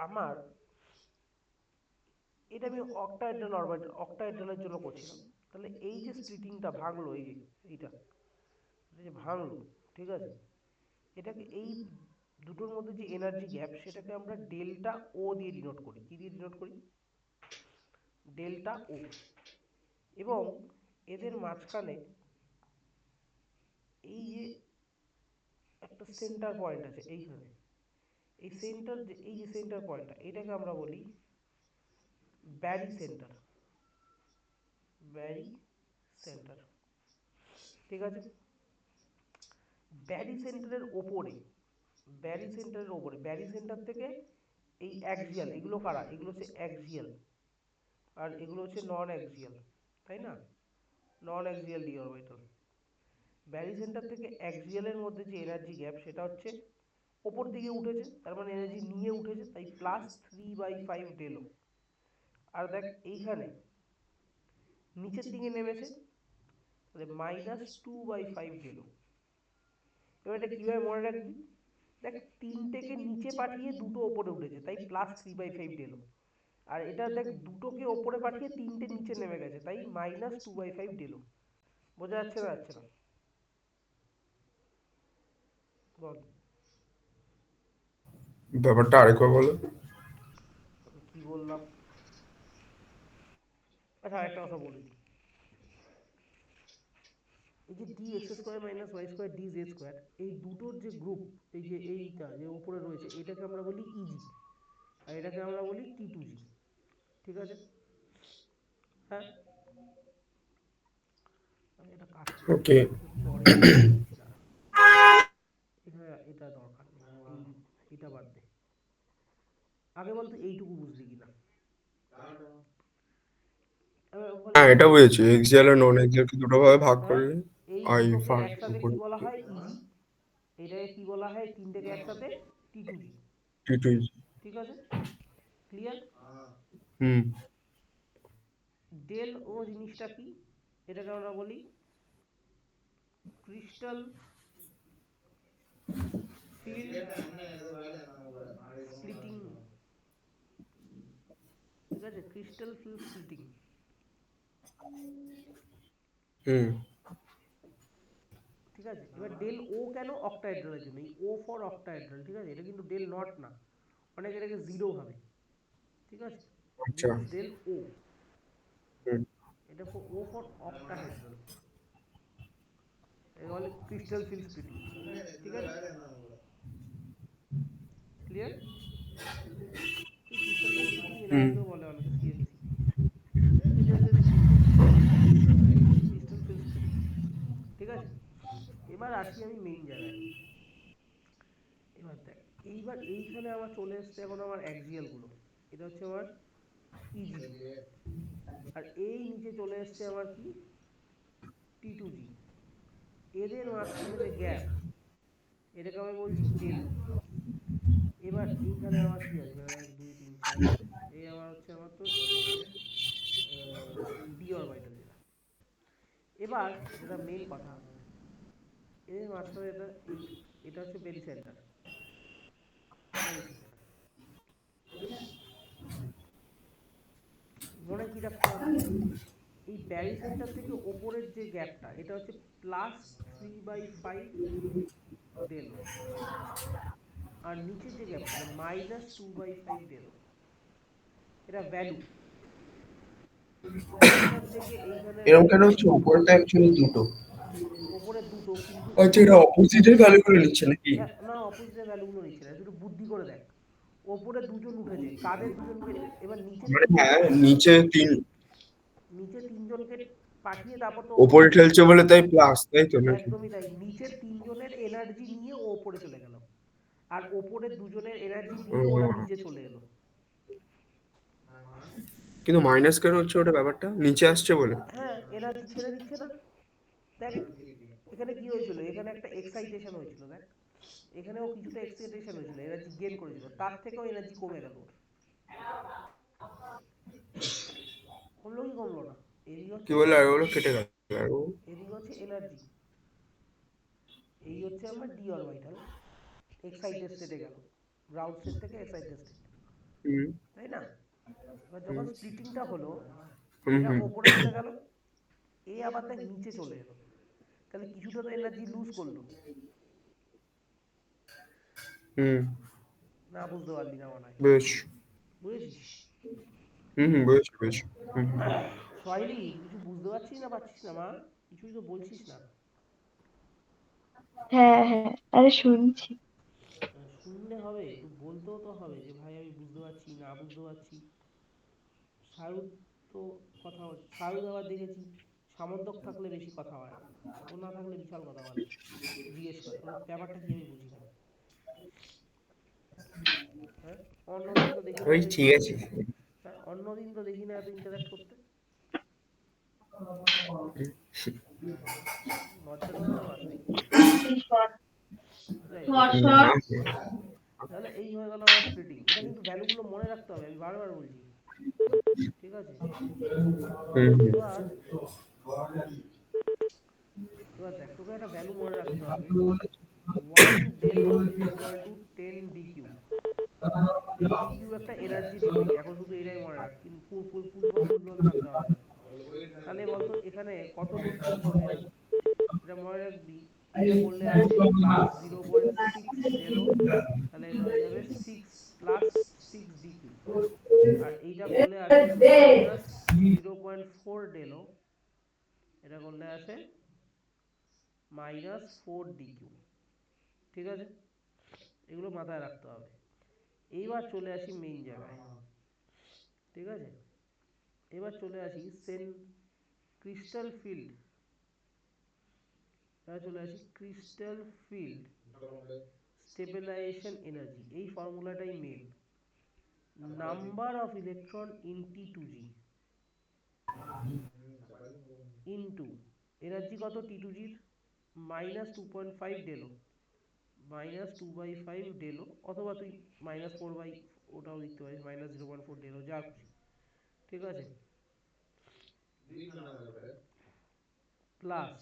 আমার, এটা আমি অক্টাহেড্রাল অরবিটাল, অক্টাহেড্রালের জন্য করছিলাম। তাহলে এই যে স্প্লিটিংটা ভাঙলো, এই যে এইটা, এটা যে ভাঙলো, ঠিক আছে? এটাকে এই দুটোর মধ্যে যে এনার্জি গ্যাপ সেটাকে আমরা ডেল্টা ও দিয়ে ডিনোট করি। কি দিয়ে ডিনোট করি? ডেল্টা ও। এবং এদের মাঝখানে এই যে একটা সেন্টার পয়েন্ট আছে এইখানে, এই সেন্টার, যে এই যে সেন্টার পয়েন্টটা, এটাকে আমরা বলি ব্যারি সেন্টার, ব্যারি সেন্টার, ঠিক আছে? ব্যারি সেন্টারের ওপরে ব্যারি সেন্টারের ওপরে, ব্যারি সেন্টার থেকে এই অ্যাক্সিয়াল, এগুলো কারা, এগুলো হচ্ছে অ্যাক্সিয়াল, আর এগুলো হচ্ছে নন অ্যাক্সিয়াল, তাই না? Non axial d orbital. Barycentre থেকে অ্যাক্সিয়ালের মধ্যে যে এনার্জি গ্যাপ সেটা হচ্ছে ওপর দিকে উঠেছে, তার মানে এনার্জি নিয়ে উঠেছে, তাই +3/5 ডেলো। আর দেখ এইখানে নিচের দিকে নেমেছে, তাহলে -2/5 ডেলো। এবার এটা কিভাবে মনে রাখবি? দেখ তিনটেকে নিচে পাঠিয়ে দুটো ওপরে উঠেছে, তাই +3/5 ডেলো। আর এটা দেখ দুটোকে ওপরে পাঠিয়ে তিনটে নিচে নেমে গেছে, তাই -2/5 ডেলো। বোঝা যাচ্ছে না, যাচ্ছে না? বল। ব্যাপারটা আরেকবার বলো। আমি কি বললাম? আচ্ছা আরেকটা কথা বলি, এই যে dx² - y² dz², এই দুটোর যে গ্রুপ, এই যে এইটা যে উপরে রয়েছে এটাকে আমরা বলি ইজি, আর এটাকে আমরা বলি T2G। ঠিক আছে? হ্যাঁ, আমি এটা কাটছি, ওকে। এটাকে পরে লিখে দিচ্ছি, দাঁড়া। এখানে এটা দরকার নেই, এটা বাদ দে। আগে বলতো এইটুকু বুঝলি কিনা? এবার বল হ্যাঁ, এই, এটা বুঝেছি, এক্সিয়াল আর নন এক্সিয়ালকে দুটো ভাবে ভাগ হ্যাঁ, করলে এই আই দুটোকে ফার্স্ট একসাথে উপর কি বলা হয়? ইজি। এটাকে কি বলা হয়? তিনটেকে একসাথে T2G। টি টু। ঠিক আছে? ক্লিয়ার? হুম। ডেল ও জিনিসটা কি? এটাকে আমরা বলি ক্রিস্টাল ফিল্ড স্প্লিটিং। ঠিক আছে? Crystal field splitting. হুম। ঠিক আছে? এবার ডেল ও কেন? অক্টাহেড্রালের জন্য, এই ও ফর অক্টাহেড্রাল। ঠিক আছে? এটা কিন্তু ডেল নট না, অনেকে এটাকে জিরো ভাবে। ঠিক আছে? দিস আচ্ছা। ইজ ডেল ও, হুম। এটা ও ফর অক্টাহেড্রাল, এটা বলে ক্রিস্টাল ফিল্ড স্প্লিটিং। ঠিক আছে? ক্লিয়ার? এই ক্রিস্টাল ফিল্ড স্প্লিটিং হুম। এনার্জিও বলে অনেকে, সিএফসি। এটা just simple crystal field splitting. ঠিক আছে? এবার আসি আমি মেইন জায়গায়। এবার দেখ, এইবার এইখানে আমার চলে এসছে এখন আমার অ্যাক্সিয়াল গুলো, এটা হচ্ছে আমার ইজি। আর এই নিচে চলে এসছে আমার কি? T2G। এদের মাঝখানে যে গ্যাপ, এটাকে আমি বলছি ডেল। এবার এইখানে আমার কি আছে? 1 2 3 4, এই আমার হচ্ছে আমার তোর ডি অরবিটাল যেটা। এবার যেটা মেন কথা, এদের মাঝখানে এটা এই, এটা হচ্ছে বেরি সেন্টার, বেরি সেন্টার। মনে কি রাখতে হবে? এই ব্যারি সেন্টার থেকে ওপরের যে গ্যাপটা, এটা হচ্ছে +3/5 ডেলো। আর নিচের যে গ্যাপটা, এটা -2/5 ডেলো। এটা ভ্যালু। এইখান থেকে এইখানের এরকম কেন ভ্যালু, হচ্ছে? উপরেটা অ্যাকচুয়ালি দুটো। ওপরে দুটো, কিন্তু আচ্ছা, এটা অপোজিটের ভ্যালু করে নিচ্ছে নাকি? না, অপোজিটের ভ্যালুগুলো নিচ্ছে না, একটু বুদ্ধি করে দেখ। ওপরে দুজন উঠেছে, কাদের দুজনকে? এবার নিচে মানে হ্যাঁ, তিনজনকে, নিচে তিনজনকে পাঠিয়ে তারপর তো ওপরে ওপরে ঠেলছে বলে তাই প্লাস, তাই তো নাকি? একদমই তাই, নিচের তিনজনের এনার্জি নিয়ে ও ওপরে চলে গেল, আর ওপরের দুজনের এনার্জি দিয়ে ওরা ও, নিচে চলে এলো। কিন্তু মাইনাস কেন হচ্ছে ওটা, ব্যাপারটা নিচে আসছে বলে? হ্যাঁ, এনার্জি ছেড়ে দিচ্ছে না। দেখ এখানে কি হয়েছিল, এখানে একটা এক্সাইটেশন হয়েছিল, দেখ এখানেও কিছুটা এক্সাইটেশন হয়েছিল, এনার্জি গেইন করেছিল, তার থেকেও এনার্জি কমে গেল ওর। কমলো কি কমলো না? এদিকে কি হচ্ছে বলে, আর এনার্জি, ওগুলো কেটে গেল। আর এদিকে হচ্ছে এনার্জি। এই হচ্ছে আমার ডি অরবিটাল, এক্সাইটেড স্টেটে গেল, গ্রাউন্ড স্টেট থেকে এক্সাইটেড স্টেট, হুম। তাই না? এবার হুম। যখন স্প্লিটিংটা হলো, হুম। এরা হুম। ওপরে চলে গেল, এ আবার দেখ নিচে চলে এলো, তাহলে কিছুটা তো এনার্জি লুজ করলো। হুম। না বুঝতে পারলি না মনে হয়? বেশ। বুঝেছিস? হুম। হুম, বুঝেছি বুঝেছি। হুম। সোহাইলি, তুই কিছু বুঝতে পারছিস না, পারছিস না মা? কিছুই তো বলছিস না। হ্যাঁ হ্যাঁ, আরে শুনছি। শুনলে হবে, একটু বলতেও তো হবে যে ভাই আমি বুঝতে পারছি না বুঝতে পারছি। সায়ুদ তো কথা হচ্ছে, সায়ুদ আবার দেখেছি সামর্থ্য থাকলে বেশি কথা হয়, ও না থাকলে বিশাল কথা বলে, জিজ্ঞেস করে ওর ব্যাপারটা কি আমি বুঝি না। হ্যাঁ, অন্যদিন তো দেখি না ওই এত ঠিক আছে। হ্যাঁ, অন্যদিন তো দেখি না এত ইন্টারাক্ট করতে। লজ্জা টজ্জার বাদ নেই। যাই হোক, না। তাহলে এই হয়ে গেল আমার স্প্লিটিং। এটা কিন্তু ভ্যালুগুলো মনে রাখতে হবে, আমি বারবার বলছি। ঠিক আছে, হুম। এবার এবার দেখ, তোকে একটা ভ্যালু মনে রাখতে হবে। 1 Delo is equal two 10 DQ. DQ একটা এনার্জি ডিগ্রি, এখন শুধু এটাই মনে রাখ, কিন্তু ফুল ভাবতে হবে না। তাহলে বলতো এখানে কত লিখতে হবে, এটা মনে রাখবি। এটা করলে আছে +0.6 ডেলো, তাহলে এটা হয়ে যাবে 6 + 6 ডিকিউ। আর এইটা করলে আসে -0.4 ডেলো, এটা করলে আসে -4 ডিকিউ। ঠিক আছে, এগুলো মাথায় রাখতে হবে। এইবার চলে আসি মেইন জায়গায়। ঠিক আছে, এবার চলে আসি ক্রিস্টাল ফিল্ড। এবার চলে আসি ক্রিস্টাল ফিল্ড স্টেবিলাইজেশন এনার্জি। এই ফর্মুলাটাই main. Number of electron in T2g into energy কত T2gর, -2.5 ডেলো, -2/5 ডেলো, অথবা তুই -4 ওটাও লিখতে পারিস, -0.4 ডেলো, যা খুশি। ঠিক আছে, plus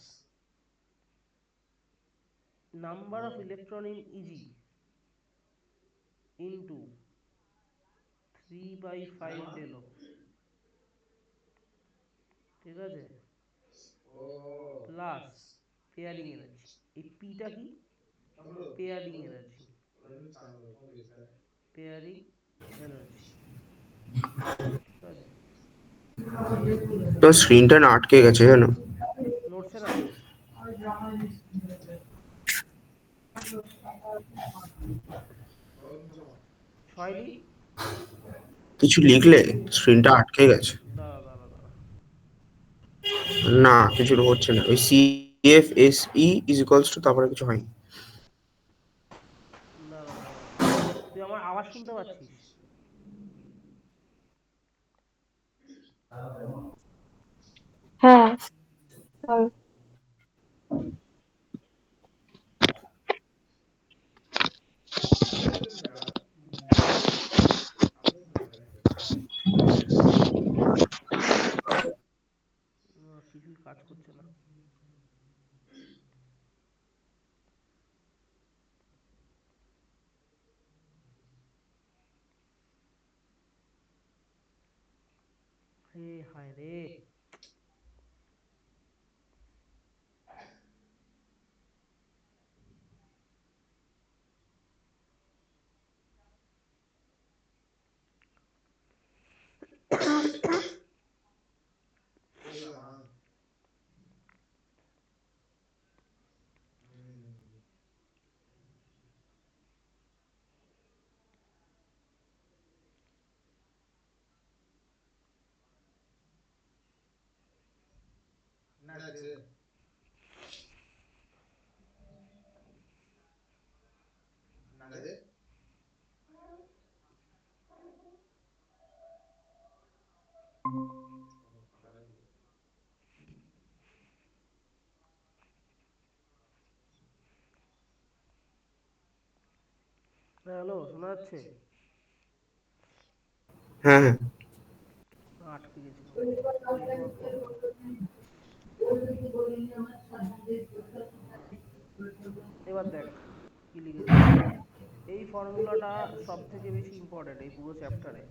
number of electron in Eg into 3/5 ডেলো। ঠিক আছে, প্লাস পেয়ারিং এনার্জি। এই পিটা কি, পেয়ারিং এনার্জি, পেয়ারিং এনার্জি। ঠিক আছে, তো স্ক্রিনটা না আটকে গেছে জানো। নড়ছে না তো? 6 লিখ। কিছু লিখলে স্ক্রিনটা আটকে গেছে। দাঁড়া দাঁড়া দাঁড়া, না, কিছু হচ্ছে না। ওই CFSE ইজ ইকুয়ালস টু তারপরে কিছু হয়নি। দাঁড়া দাঁড়া দাঁড়া, তুই আমার আওয়াজ শুনতে পাচ্ছিস? হ্যাঁ, চল। কিছুই কাজ করছে না। হে হায় রে। হ্যালো, শোনা যাচ্ছে? হ্যাঁ হ্যাঁ। আটকে গেছিল, নেটওয়ার্ক প্রবলেম। এবার দেখ কি লিখেছি। এই ফর্মুলাটা সব থেকে বেশি ইম্পর্টেন্ট এই পুরো চ্যাপ্টারে,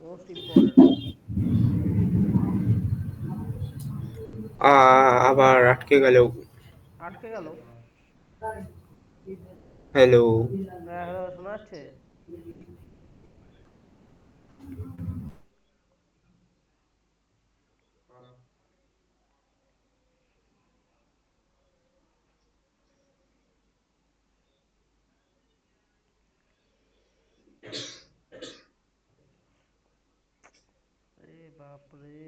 মোস্ট ইম্পর্টেন্ট। আবার আটকে গেল। আটকে গেল? হ্যালো। হ্যাঁ হ্যালো, শোনা যাচ্ছে? আরে বাপ রে।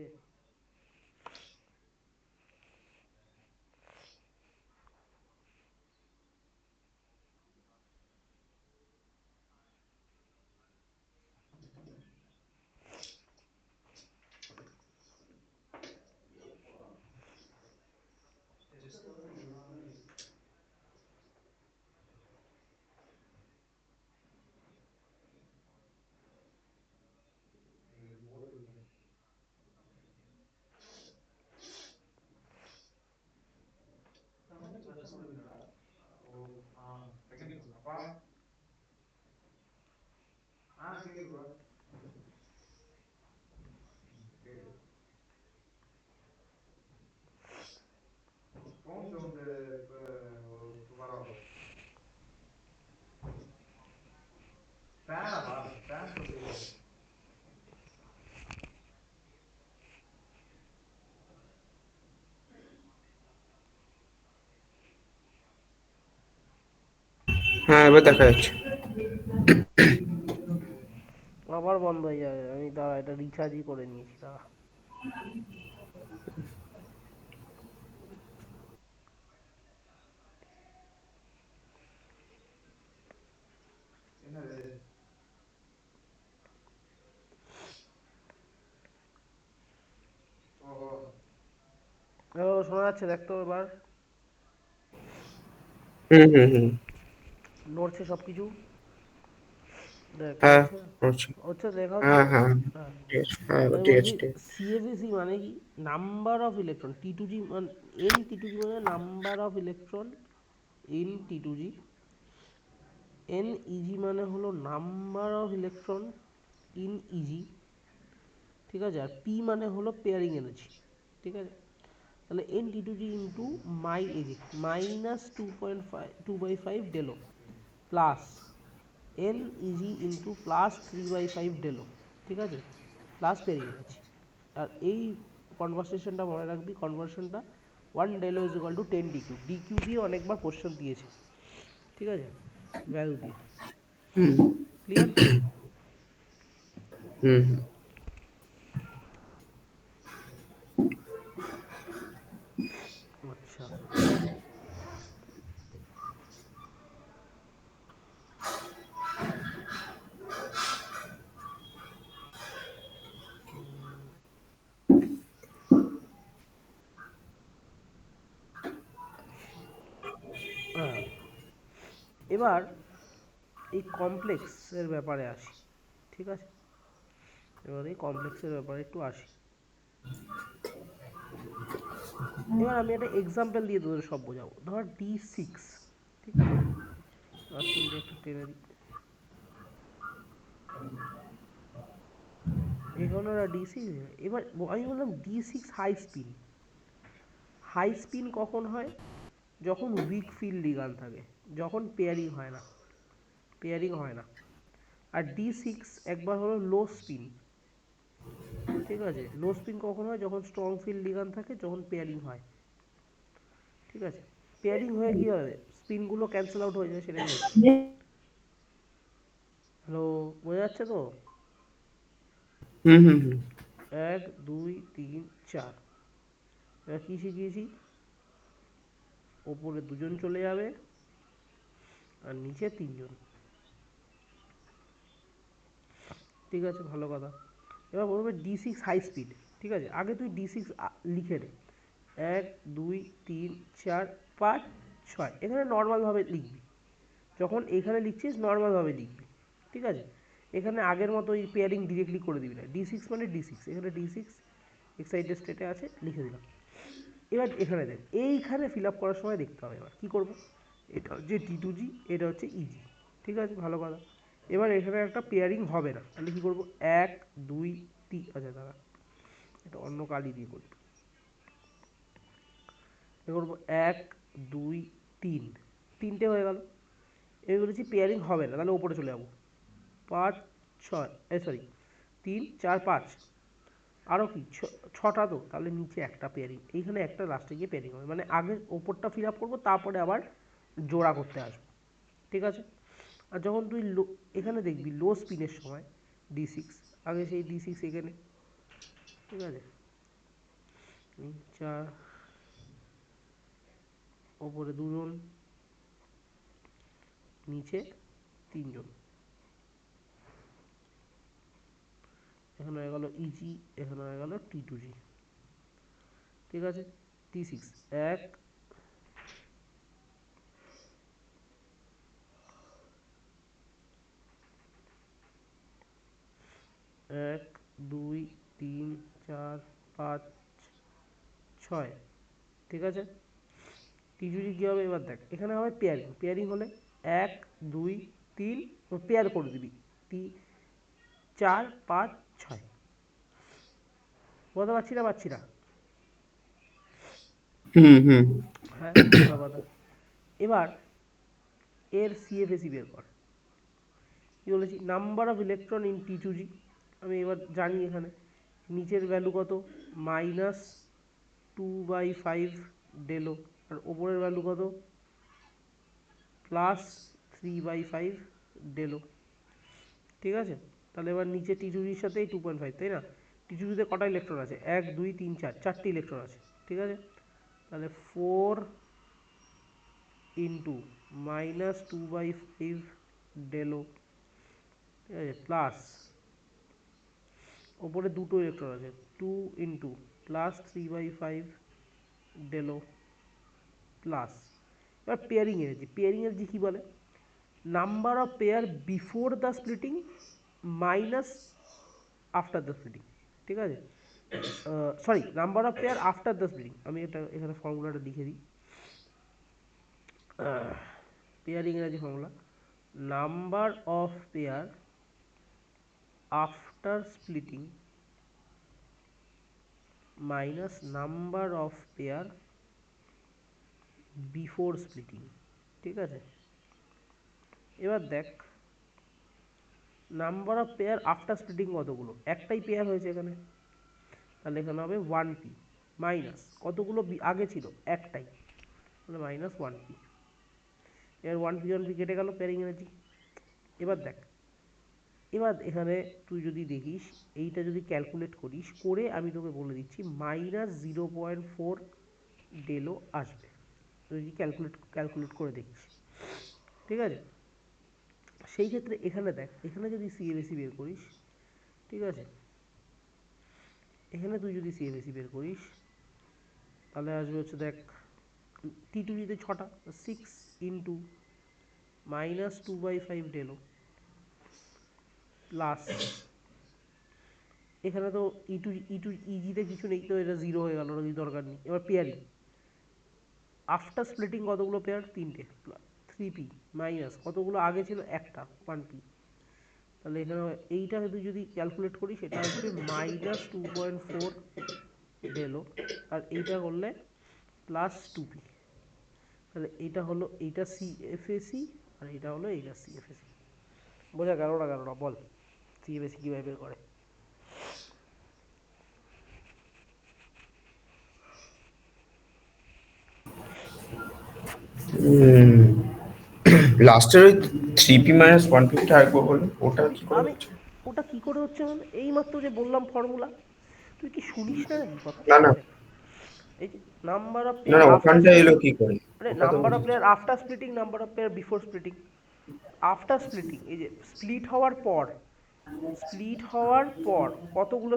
হ্যাঁ এবার দেখা যাচ্ছে। আবার বন্ধ হয়ে যাবে, আমি দাঁড়া এটা রিচার্জই করে নিয়েছি দাঁড়া। হ্যালো, শোনা যাচ্ছে দেখতো এবার? হুম হুম হুম। নড়ছে সব কিছু? দেখ হ্যাঁ নড়ছে? আচ্ছা। হচ্ছে দেখাও তো। হ্যাঁ হ্যাঁ হ্যাঁ, ঠিক আছে, হ্যাঁ আমি ঠিক বলছি আছে ঠিক আছে। সিএফএসি মানে কি, number of electron t two g, মানে এন টি টু জি মানে number of electron in t two g, n e g মানে হলো number of electron in e g, ঠিক আছে? আর পি মানে হলো পেয়ারিং এনার্জি, ঠিক আছে? তাহলে এন টি টু জি ইন্টু মাই এজি মাইনাস 2.5 ডেলো plus N EG into plus 3/5 ডেলো, ঠিক আছে? প্লাস পেরিয়ে গেছি। আর এই কনভার্সেশনটা মনে রাখবি, কনভার্সনটা 1 Delo is equal two 10 DQ, DQ দিয়ে অনেকবার কোশ্চেন দিয়েছে, ঠিক আছে? ভ্যালু দিয়ে। হুম ক্লিয়ার? হুম হুম। আচ্ছা, হ্যাঁ, এবার এই কমপ্লেক্সের ব্যাপারে আসি, ঠিক আছে? এবার এই কমপ্লেক্সের ব্যাপারে একটু আসি। এবার আমি একটা এক্সাম্পল দিয়ে তোদের সব বোঝাবো। ধর D6, ঠিক আছে? রাস্তুনটা একটু টেনে দিই। এখানে ওরা D6, এবার আমি বললাম D6 high spin. High spin কখন হয়? যখন উইক ফিল্ড লিগান থাকে, যখন পেয়ারিং হয় না, পেয়ারিং হয় না। আর D6 একবার হলো লো স্পিন, ঠিক আছে? লো স্পিন কখন হয়? যখন স্ট্রং ফিল্ড লিগান থাকে, যখন পেয়ারিং হয়, ঠিক আছে? পেয়ারিং হয়ে কি হবে? স্পিনগুলো ক্যান্সেল আউট হয়ে যায়, সেটাই বলছি। হ্যালো, বোঝা যাচ্ছে তো? হুম হুম হুম। 1 2 3 4। এবার কি শিখিয়েছি? ওপরে দুজন চলে যাবে আর নিচে তিনজন, ঠিক আছে? ভালো কথা। এবার বলবে D6 হাই স্পিড, ঠিক আছে? আগে তুই D6 লিখে নে। 1 2 3 4 5 6, এখানে নর্মালভাবে লিখবি। যখন এখানে লিখছিস নর্মালভাবে লিখবি, ঠিক আছে? এখানে আগের মতো এই পেয়ারিং ডিরেক্টলি করে দিবি না। D6 মানে D6, এখানে D6 এক্সাইটেড স্টেটে আছে, লিখে দিলাম। এবার এখানে দেখ, এইখানে ফিল আপ করার সময় দেখতে হবে এবার কী করবো। এটা হচ্ছে T2G, এটা হচ্ছে ইজি, ঠিক আছে? ভালো কথা। এবার এখানে একটা পেয়ারিং হবে না, তাহলে কী করবো? 1 2 3, আচ্ছা দাঁড়া, এটা অন্য কালি দিয়ে করি। এ করবো 1 2 3, তিনটে হয়ে গেল। এবার বলেছি পেয়ারিং হবে না, তাহলে ওপরে চলে যাবো। 5 6, সরি 3 4 5, আরও কি ছটা তো, তাহলে নিচে একটা পেয়ারিং, এইখানে একটা লাস্টে গিয়ে পেয়ারিং হবে, মানে আগে ওপরটা ফিল আপ করবো, তারপরে আবার জোড়া করতে আসবো, ঠিক আছে? আর যখন তুই লো, এখানে দেখবি লো স্পিনের সময় D6, আগে সেই D6 এখানে, ঠিক আছে? 4, ওপরে দুজন, নিচে তিনজন, এখানে হয়ে গেল ইজি, এখানে হয়ে গেল T2G, ঠিক আছে? T6 1 1 2 3 4 5 6, ঠিক আছে? টিজুরি কী হবে এবার দেখ, এখানে হবে পেয়ারিং, পেয়ারিং হলে 1 2 3, পেয়ার করে দিবি 4 5 6। বলতে পারছি না, পারছি না? হুম হুম। হ্যাঁ, ভালো কথা। এবার এর সিএফএসি বের কর। কী বলেছি? Number of electron in T2G। আমি এবার জানি এখানে নিচের ভ্যালু কত, -2/5 ডেলো, আর ওপরের ভ্যালু কত, 3/5 ডেলো। ঠিক আছে, তাহলে এবার নিচে টি2জির সাথে 2.5, তাই না? টি2জিতে কটা ইলেকট্রন আছে? 1 2 3 4, চারটি ইলেকট্রন আছে। ঠিক আছে, তাহলে 4 ইন্টু -2/5 ডেলো, ঠিক আছে, প্লাস ওপরে দুটো ইলেকট্রন আছে, 2 ইন্টু +3/5 ডেলো প্লাস, এবার পেয়ারিং এনার্জি কি বলে? Number of pair before the splitting minus after the splitting. ঠিক আছে, sorry, number of pair after the splitting. আমি এটা এখানে ফর্মুলাটা লিখে দিই। Pairing energy formula: number of pair after splitting minus number of pair before splitting. ঠিক আছে, এবার দেখ number of pair after splitting কতগুলো? একটাই পেয়ার হয়েছে এখানে, তাহলে এখানে হবে 1p মাইনাস কতগুলো আগে ছিল? একটাই, তাহলে -1p। এবার 1p কেটে গেল পেয়ারিং এনার্জি। এবার দেখ, এবার এখানে তুই যদি দেখিস, এইটা যদি ক্যালকুলেট করিস, করে আমি তোকে বলে দিচ্ছি -0.4 ডেলও আসবে, তুই যদি ক্যালকুলেট করে দেখিস। ঠিক আছে, সেই ক্ষেত্রে এখানে দেখ, এখানে যদি সিএবিসি বের করিস, ঠিক আছে, এখানে তুই যদি সিএবিসি বের করিস তাহলে আসবে হচ্ছে, দেখ, টি2জিতে 6টা, 6 ইন্টু -2/5 ডেলো প্লাস, এখানে তো ইজিতে কিছু নেই, তো এটা 0 হয়ে গেল, ওটা কিছু দরকার নেই। এবার পেয়ারিং আফটার স্প্লিটিং কতগুলো পেয়ার? 3টে, 3p মাইনাস কতগুলো আগে ছিল? একটা, 1p। তাহলে এখানে এইটা তুই যদি ক্যালকুলেট করিস এটা আসবে -2.4 ডেলো, আর এইটা করলে +2p। তাহলে এইটা হলো, এইটা সিএফএসি, আর এইটা হলো এইটা সিএফএসি। বোঝা গেল না? গেল না? বল সিএফএসি কীভাবে বের করে। লাস্টের ওই 3p - 1p আরেকবার বলুন, ওটা কি করে আমি হচ্ছে? ওটা কি করে হচ্ছে মানে এইমাত্র যে বললাম ফর্মুলা, তুই কি শুনিস না নাকি কথা? না ঠিক না আছে, এই যে নাম্বার অফ না পেয়ার না, আফটার ওখানটা এলো স্প্লিটিং, কি করে? আরে ওটা তো নাম্বার অফ বুঝেছি। Pair after splitting, number of pair before splitting. After splitting, এই যে স্প্লিট হওয়ার পর, স্প্লিট হওয়ার পর কতগুলো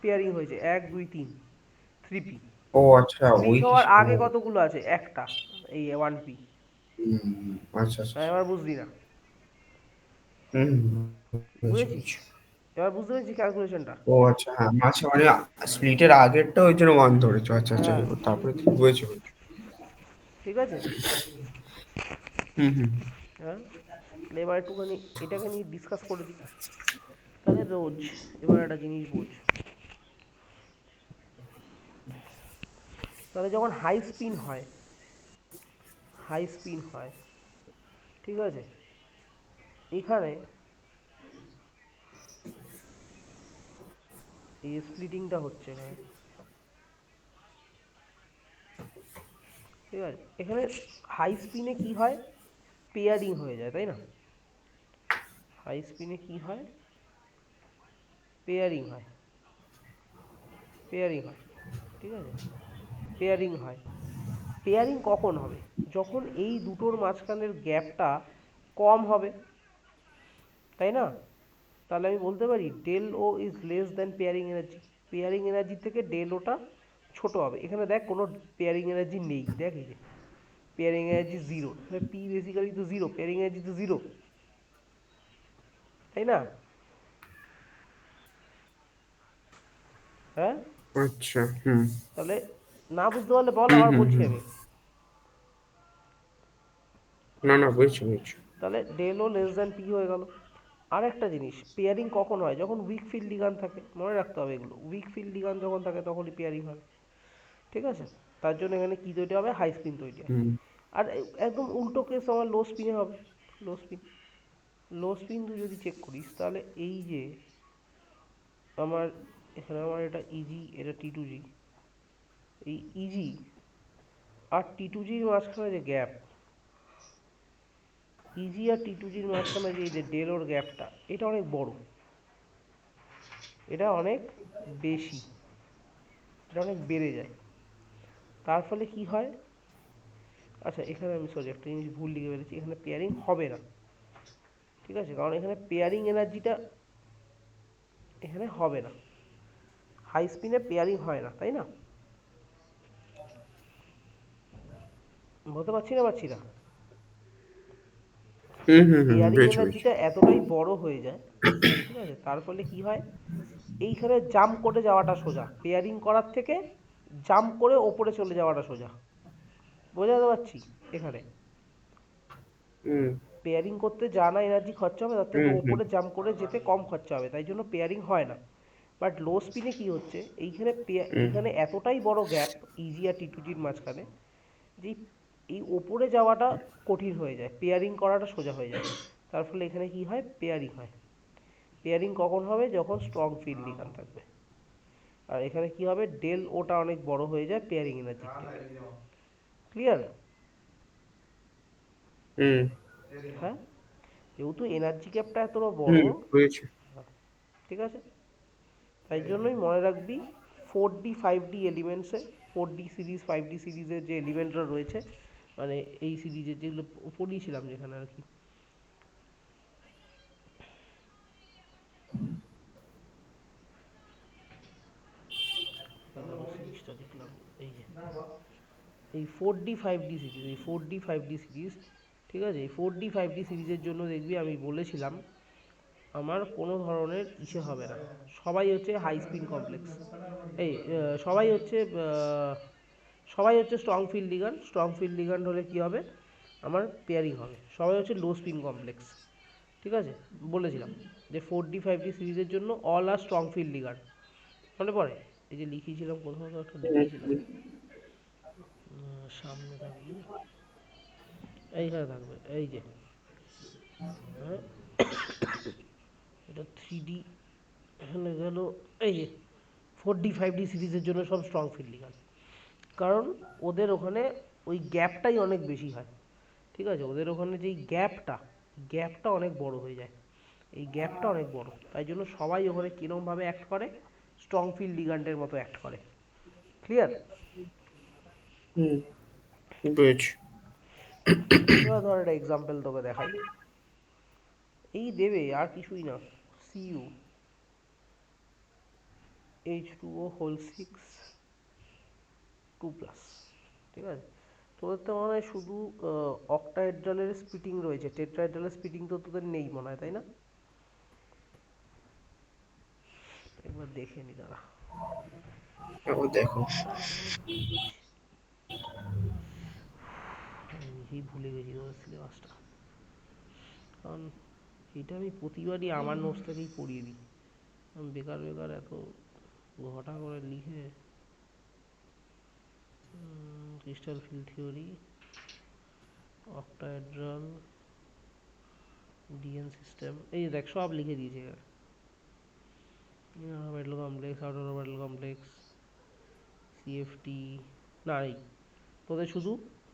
পেয়ারিং হয়েছে? 1 2 3, 3p। ও আচ্ছা, স্প্লিট ওই হওয়ার হিসেবে। আগে কতগুলো আছে? একটা, এই 1p। আচ্ছা আচ্ছা আচ্ছা। এবার বুঝলি না? হুম, বুঝেছি বুঝেছিস? বুঝেছি। এবার বুঝতে পেরেছিস ক্যালকুলেশনটা? ও আচ্ছা, হ্যাঁ, মাঝে মানে স্প্লিটের আগেরটা ওই জন্য 1 ধরেছো। আচ্ছা আচ্ছা, হ্যাঁ, তারপরে কি বুঝেছি বুঝেছি। ঠিক আছে। হুম হুম। হ্যাঁ, তাহলে এবার একটুখানি এটাকে নিয়ে ডিসকাস করে দিই। তাহলে রোজ, এবার একটা জিনিস বোঝ, তাহলে যখন হাই স্পিন হয়, ঠিক আছে, এখানে এই স্প্লিটিংটা হচ্ছে এখানে, ঠিক আছে, এখানে হাই স্পিনে কি হয়? পেয়ারিং হয়ে যায়, তাই না? হাই স্পিনে কি হয়? পেয়ারিং হয়, পেয়ারিং হয়, ঠিক আছে, পেয়ারিং হয়। পেয়ারিং কখন হবে? যখন এই দুটোর মাঝখানের গ্যাপটা কম হবে, তাই না? তাহলে আমি বলতে পারি del O is less than pairing energy. Pairing energy থেকে ডেল ওটা ছোট হবে। এখানে দেখ কোনো পেয়ারিং এনার্জি নেই, দেখ এই যে পেয়ারিং এনার্জি 0, পি বেসিক্যালি তো 0, পেয়ারিং এনার্জি তো 0, তাই না? হ্যাঁ, আচ্ছা, হুম তাহলে না বুঝতে পারলে বল, হুম আবার হুম বলছি হুম। আমি। না না, বুঝছি বুঝছি। তাহলে ডেল ও লেস দ্যান পি হয়ে গেল। আর একটা জিনিস, পেয়ারিং কখন হয়? যখন উইক ফিল্ড লিগান থাকে, মনে রাখতে হবে এগুলো। উইক ফিল্ড লিগান যখন থাকে তখনই পেয়ারিং হয়, ঠিক আছে? তার জন্য এখানে কি তৈরি হবে? হাই স্পিন তৈরি হয়। হুম। আর একদম উল্টো কেস আমার লো স্পিনে হবে। লো স্পিন, লো স্পিন তুই যদি চেক করিস তাহলে এই যে আমার, এখানে আমার এটা ইজি, এটা টি2জি, এই ইজি আর টি2জির মাঝখানে যে গ্যাপ, ইজি আর টি টু জির মাঝখানে যে এই যে ডেল ওর গ্যাপটা, এটা অনেক বড়, এটা অনেক বেশি, এটা অনেক বেড়ে যায়। তার ফলে কি হয়, আচ্ছা এখানে আমি সরি একটা জিনিস ভুল লিখে ফেলেছি, এখানে পেয়ারিং হবে না, ঠিক আছে, কারণ এখানে পেয়ারিং এনার্জিটা এখানে হবে না, হাই স্পিনে পেয়ারিং হয় না, তাই না? বলতে পারছি না। পেয়ারিং বুঝেছি বুঝেছি। এনার্জিটা এতটাই বড় হয়ে যায়, ঠিক আছে, তার ফলে কি হয়, এইখানে জাম্প করে যাওয়াটা সোজা, পেয়ারিং করার থেকে জাম্প করে ওপরে চলে যাওয়াটা সোজা, বোঝাতে পারছি? এখানে হুম পেয়ারিং করতে যা না এনার্জি খরচা হবে তার থেকে হুম হুম ওপরে জাম্প করে যেতে কম খরচা হবে, তাই জন্য পেয়ারিং হয় না। বাট লো স্পিনে কি হচ্ছে, এইখানে হুম এইখানে এতটাই বড় গ্যাপ ইজি আর টি টু জির মাঝখানে, যে এই ওপরে যাওয়াটা কঠিন হয়ে যায়, পেয়ারিং করাটা সোজা হয়ে যায়। তার ফলে এখানে কি হয়, পেয়ারিং হয়। পেয়ারিং কখন হবে, যখন স্ট্রং ফিল্ড লিগান থাকবে। আর এখানে কি হবে, ডেল ওটা অনেক বড় হয়ে যায় পেয়ারিং এনার্জির থেকে। ক্লিয়ার? হুম হ্যাঁ, যেহেতু এনার্জি গ্যাপটা এতটা বড়, হুম বুঝেছি। ঠিক আছে, তাই জন্যই মনে রাখবি 4D 5D এলিমেন্টসে, 4D series 5D সিরিজের যে এলিমেন্টরা রয়েছে, মানে এই সিরিজের যেগুলো পড়িয়েছিলাম যেখানে আর কি, সিরিজটা দেখলাম, এই যে এই 4D 5D সিরিজ, এই 4D 5D সিরিজ, ঠিক আছে, এই 4D 5D সিরিজের জন্য দেখবি আমি বলেছিলাম আমার কোনো ধরনের ইসে হবে না, সবাই হচ্ছে হাই স্পিন কমপ্লেক্স, এই সবাই হচ্ছে সবাই হচ্ছে strong field ligand, strong field ligand হলে কি হবে, আমার পেয়ারিং হবে, সবাই হচ্ছে লো স্পিন কমপ্লেক্স, ঠিক আছে, বলেছিলাম যে 4D 5D সিরিজের জন্য অল আর স্ট্রং ফিল্ড লিগান্ড, মনে পড়ে? এই যে লিখিয়েছিলাম, কোথাও তো একটা লিখিয়েছিলাম, সামনে থাকবে, এইখানে থাকবে, এই যে হ্যাঁ, এটা 3D, এখানে গেল, এই যে 4D 5D সিরিজের জন্য সব স্ট্রং ফিল্ড লিগান্ড, কারণ ওদের ওখানে ওই গ্যাপটাই অনেক বেশি হয়, ঠিক আছে, ওদের ওখানে যেই গ্যাপটা অনেক বড় হয়ে যায়, এই গ্যাপটা অনেক বড়, তাই জন্য সবাই ওখানে কিরমভাবে অ্যাক্ট করে, স্ট্রং ফিল্ড লিগান্ডের মতো অ্যাক্ট করে। ক্লিয়ার? হুম বুঝেছি। এবার ধর একটা এক্সাম্পল তোকে দেখাই, এই দেবে আর কিছুই না, সিইউ H2O হোল 6 2+, ঠিক আছে, তোদের তো মনে হয় শুধু অক্টাহেড্রালের স্প্লিটিং রয়েছে, টেট্রাহেড্রালের স্প্লিটিং তো তোদের নেই মনে হয়, তাই না? একবার দেখে নি দাঁড়া, ও দেখো। আমি নিজেই ভুলে গেছি তোদের সিলেবাসটা, কারণ এটা আমি প্রতিবারই আমার নোটস থেকেই পড়িয়ে দিই, আমি বেকার বেকার এত ঘটা করে লিখে, crystal field theory, octahedral, DN system, এই যে দেখ সব লিখে দিয়েছে এখানে, orbital complex, outer orbital complex, CFT, না এই তোদের শুধু,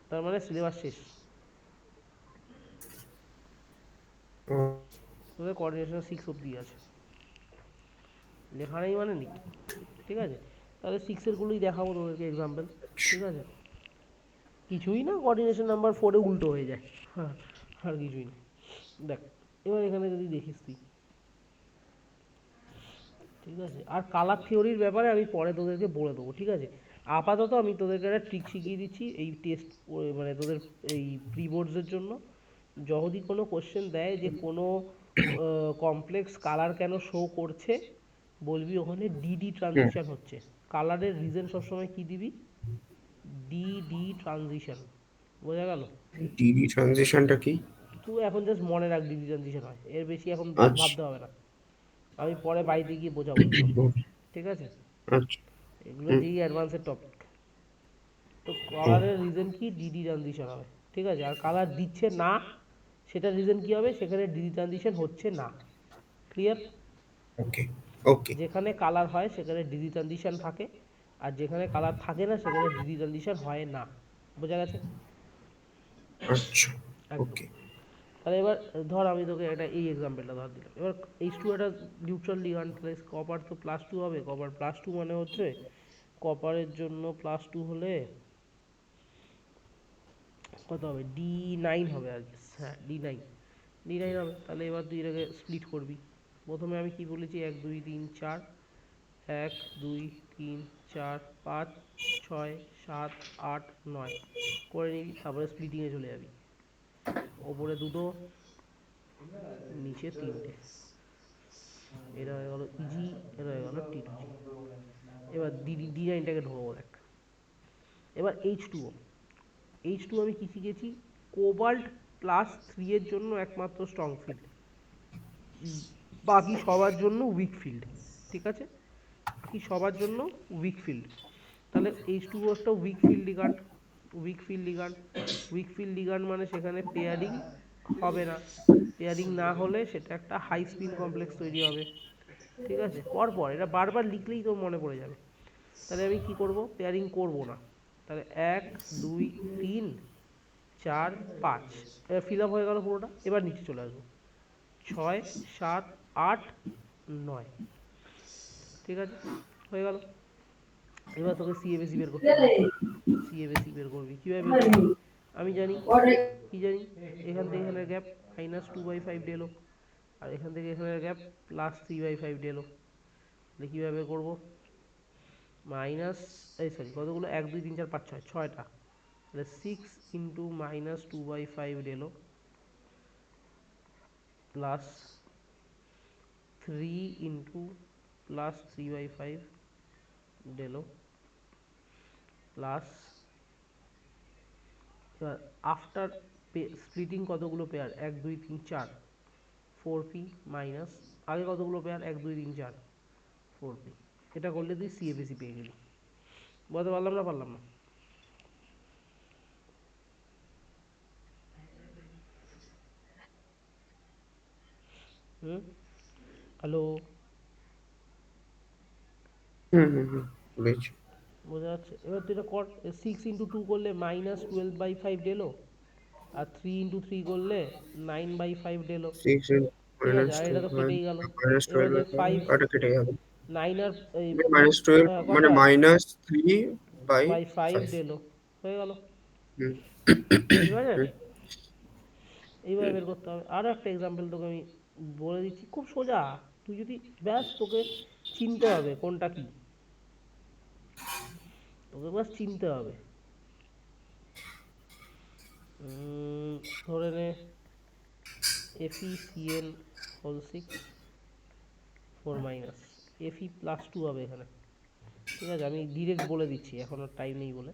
তার মানে সিলেবাস শেষ, ও, তোদের কোঅর্ডিনেশন 6 অব্দি আছে, লেখা নেই মানে নেই, ঠিক আছে, তাহলে 6-এর গুলোই দেখাবো তোদেরকে এক্সাম্পল, ঠিক আছে, কিছুই না, কোঅর্ডিনেশন নাম্বার 4-এ উল্টো হয়ে যায়, হ্যাঁ, আর কিছুই না। দেখ এবার এখানে যদি দেখিস তুই, ঠিক আছে, আর কালার থিওরির ব্যাপারে আমি পরে তোদেরকে বলে দেবো, ঠিক আছে, আপাতত আমি তোদেরকে একটা ট্রিক শিখিয়ে দিচ্ছি এই টেস্ট, মানে তোদের এই প্রি বোর্ডসের জন্য, যদি কোনো কোশ্চেন দেয় যে কোনো কমপ্লেক্স কালার কেন শো করছে, বলবি ওখানে ডিডি হুম ট্রানজিশন হচ্ছে, কালারের রিজন সবসময় কি দিবি, ডিডি ট্রানজিশন, বোঝা গেল? ডিডি ট্রানজিশনটা কি? তুই এখন জাস্ট মনে রাখ ডিডি ট্রানজিশন হয়, এর বেশি এখন আচ্ছা। ভাবতে হবে না, আমি পরে বাড়িতে গিয়ে বোঝাবো এগুলো, ঠিক আছে, আচ্ছা। এগুলো হুম যেই অ্যাডভান্সের টপিক। তো ও, কালারের রিজন কি, ডিডি ট্রানজিশন হবে, ঠিক আছে, আর কালার দিচ্ছে না সেটার রিজন কি হবে, সেখানে ডিডি ট্রানজিশন হচ্ছে না। ক্লিয়ার? ওকে ওকে। যেখানে কালার হয় সেখানে ডিডি ট্রানজিশন থাকে, আর যেখানে কালার থাকে না সেখানে ডিডি ট্রানজিশন হয় না, বোঝা গেছে? আচ্ছা। একদম। ওকে। তাহলে এবার ধর আমি তোকে একটা এই এক্সাম্পলটা ধর দিলাম, এবার H2 একটা নিউট্রাল লিগান্ড, তাহলে কপার তো +2 হবে, কপার +2 মানে হচ্ছে কপারের জন্য +2 হলে কত হবে, D9 হবে আর কি, হ্যাঁ D9, D9 হবে। তাহলে এবার তুই এটাকে স্প্লিট করবি। প্রথমে আমি কি বলেছি, 1 2 3 4, 1 2 3 4 5 6 7 8 9 করে নিবি, তারপরে স্প্লিটিংয়ে চলে যাবি। ওপরে দুটো, নিচে তিনটে, এটা হয়ে গেল ইজি, এটা হয়ে গেল T2G। এবার D9টাকে ঢোকাবো দেখ। এবার H2O আমি কি শিখেছি, কোবাল্ট +3 এর জন্য একমাত্র স্ট্রং ফিল্ড, বাকি সবার জন্য উইক ফিল্ড। ঠিক আছে, বাকি সবার জন্য উইক ফিল্ড। তাহলে H2O একটা week field ligand, week field ligand, week field ligand মানে সেখানে পেয়ারিং হবে না, পেয়ারিং না হলে সেটা একটা হাই স্পিন কমপ্লেক্স তৈরি হবে। ঠিক আছে, পরপর এটা বারবার লিখলেই তোর মনে পড়ে যাবে। তাহলে আমি কি করব, পেয়ারিং করব না। তাহলে 1 2 3 4 5, এবার ফিল আপ হয়ে গেল পুরোটা। এবার নিচে চলে আসবো, 6 7 8 9। ঠিক আছে, হয়ে গেল। এবার তোকে সিএবিসি বের করতে হবে। সিএবিসি বের করবি, কীভাবে বের করবি, আমি জানি, কি জানি, এখান থেকে এখানের গ্যাপ -2/5 ডেলো, আর এখান থেকে এখানের গ্যাপ +3/5 ডেলো। তাহলে কীভাবে বের করবো, মাইনাস, এই সরি কতগুলো, 1 2 3 4 5 6, ছয়টা, তাহলে 6 × -2/5 ডেলো +3 × +3/5 ডেলো প্লাস, এবার আফটার স্প্লিটিং কতগুলো পেয়ার, 1 2 3 4, 4p মাইনাস, আগে কতগুলো পেয়ার, 1 2 3 4, 4p। এটা করলে তুই সিএবিসি পেয়ে গেলি। বলতে পারলাম না, পারলাম না? হুম, হ্যালো, হুম, বুঝছি। বোঝা যাচ্ছে? এবার তুই এটা কর, 6 × 2 করলে -12/5 ডেলো, আর 3 × 3 করলে 9/5 ডেলো। 6 ঠিক আছে, minus আর 2 এটা তো কেটেই গেল। এবার -12 দেখ 5, এটা কেটে যাবে। 9 আর এই -12 কত মানে হয়, -3/5। ডেলো হয়ে গেল। হুম, ঠিক আছে, হুম, এইভাবে হুম, বের করতে হবে। আরও একটা এক্সাম্পল তোকে আমি বলে দিচ্ছি, খুব সোজা, তুই যদি ব্যাস, তোকে চিনতে হবে কোনটা কি, তোকে ব্যাস চিনতে হবে। ধরে নে FeCl6 4 Fe+2 হবে এখানে। ঠিক আছে, আমি ডিরেক্ট বলে দিচ্ছি, এখন আর টাইম নেই বলে।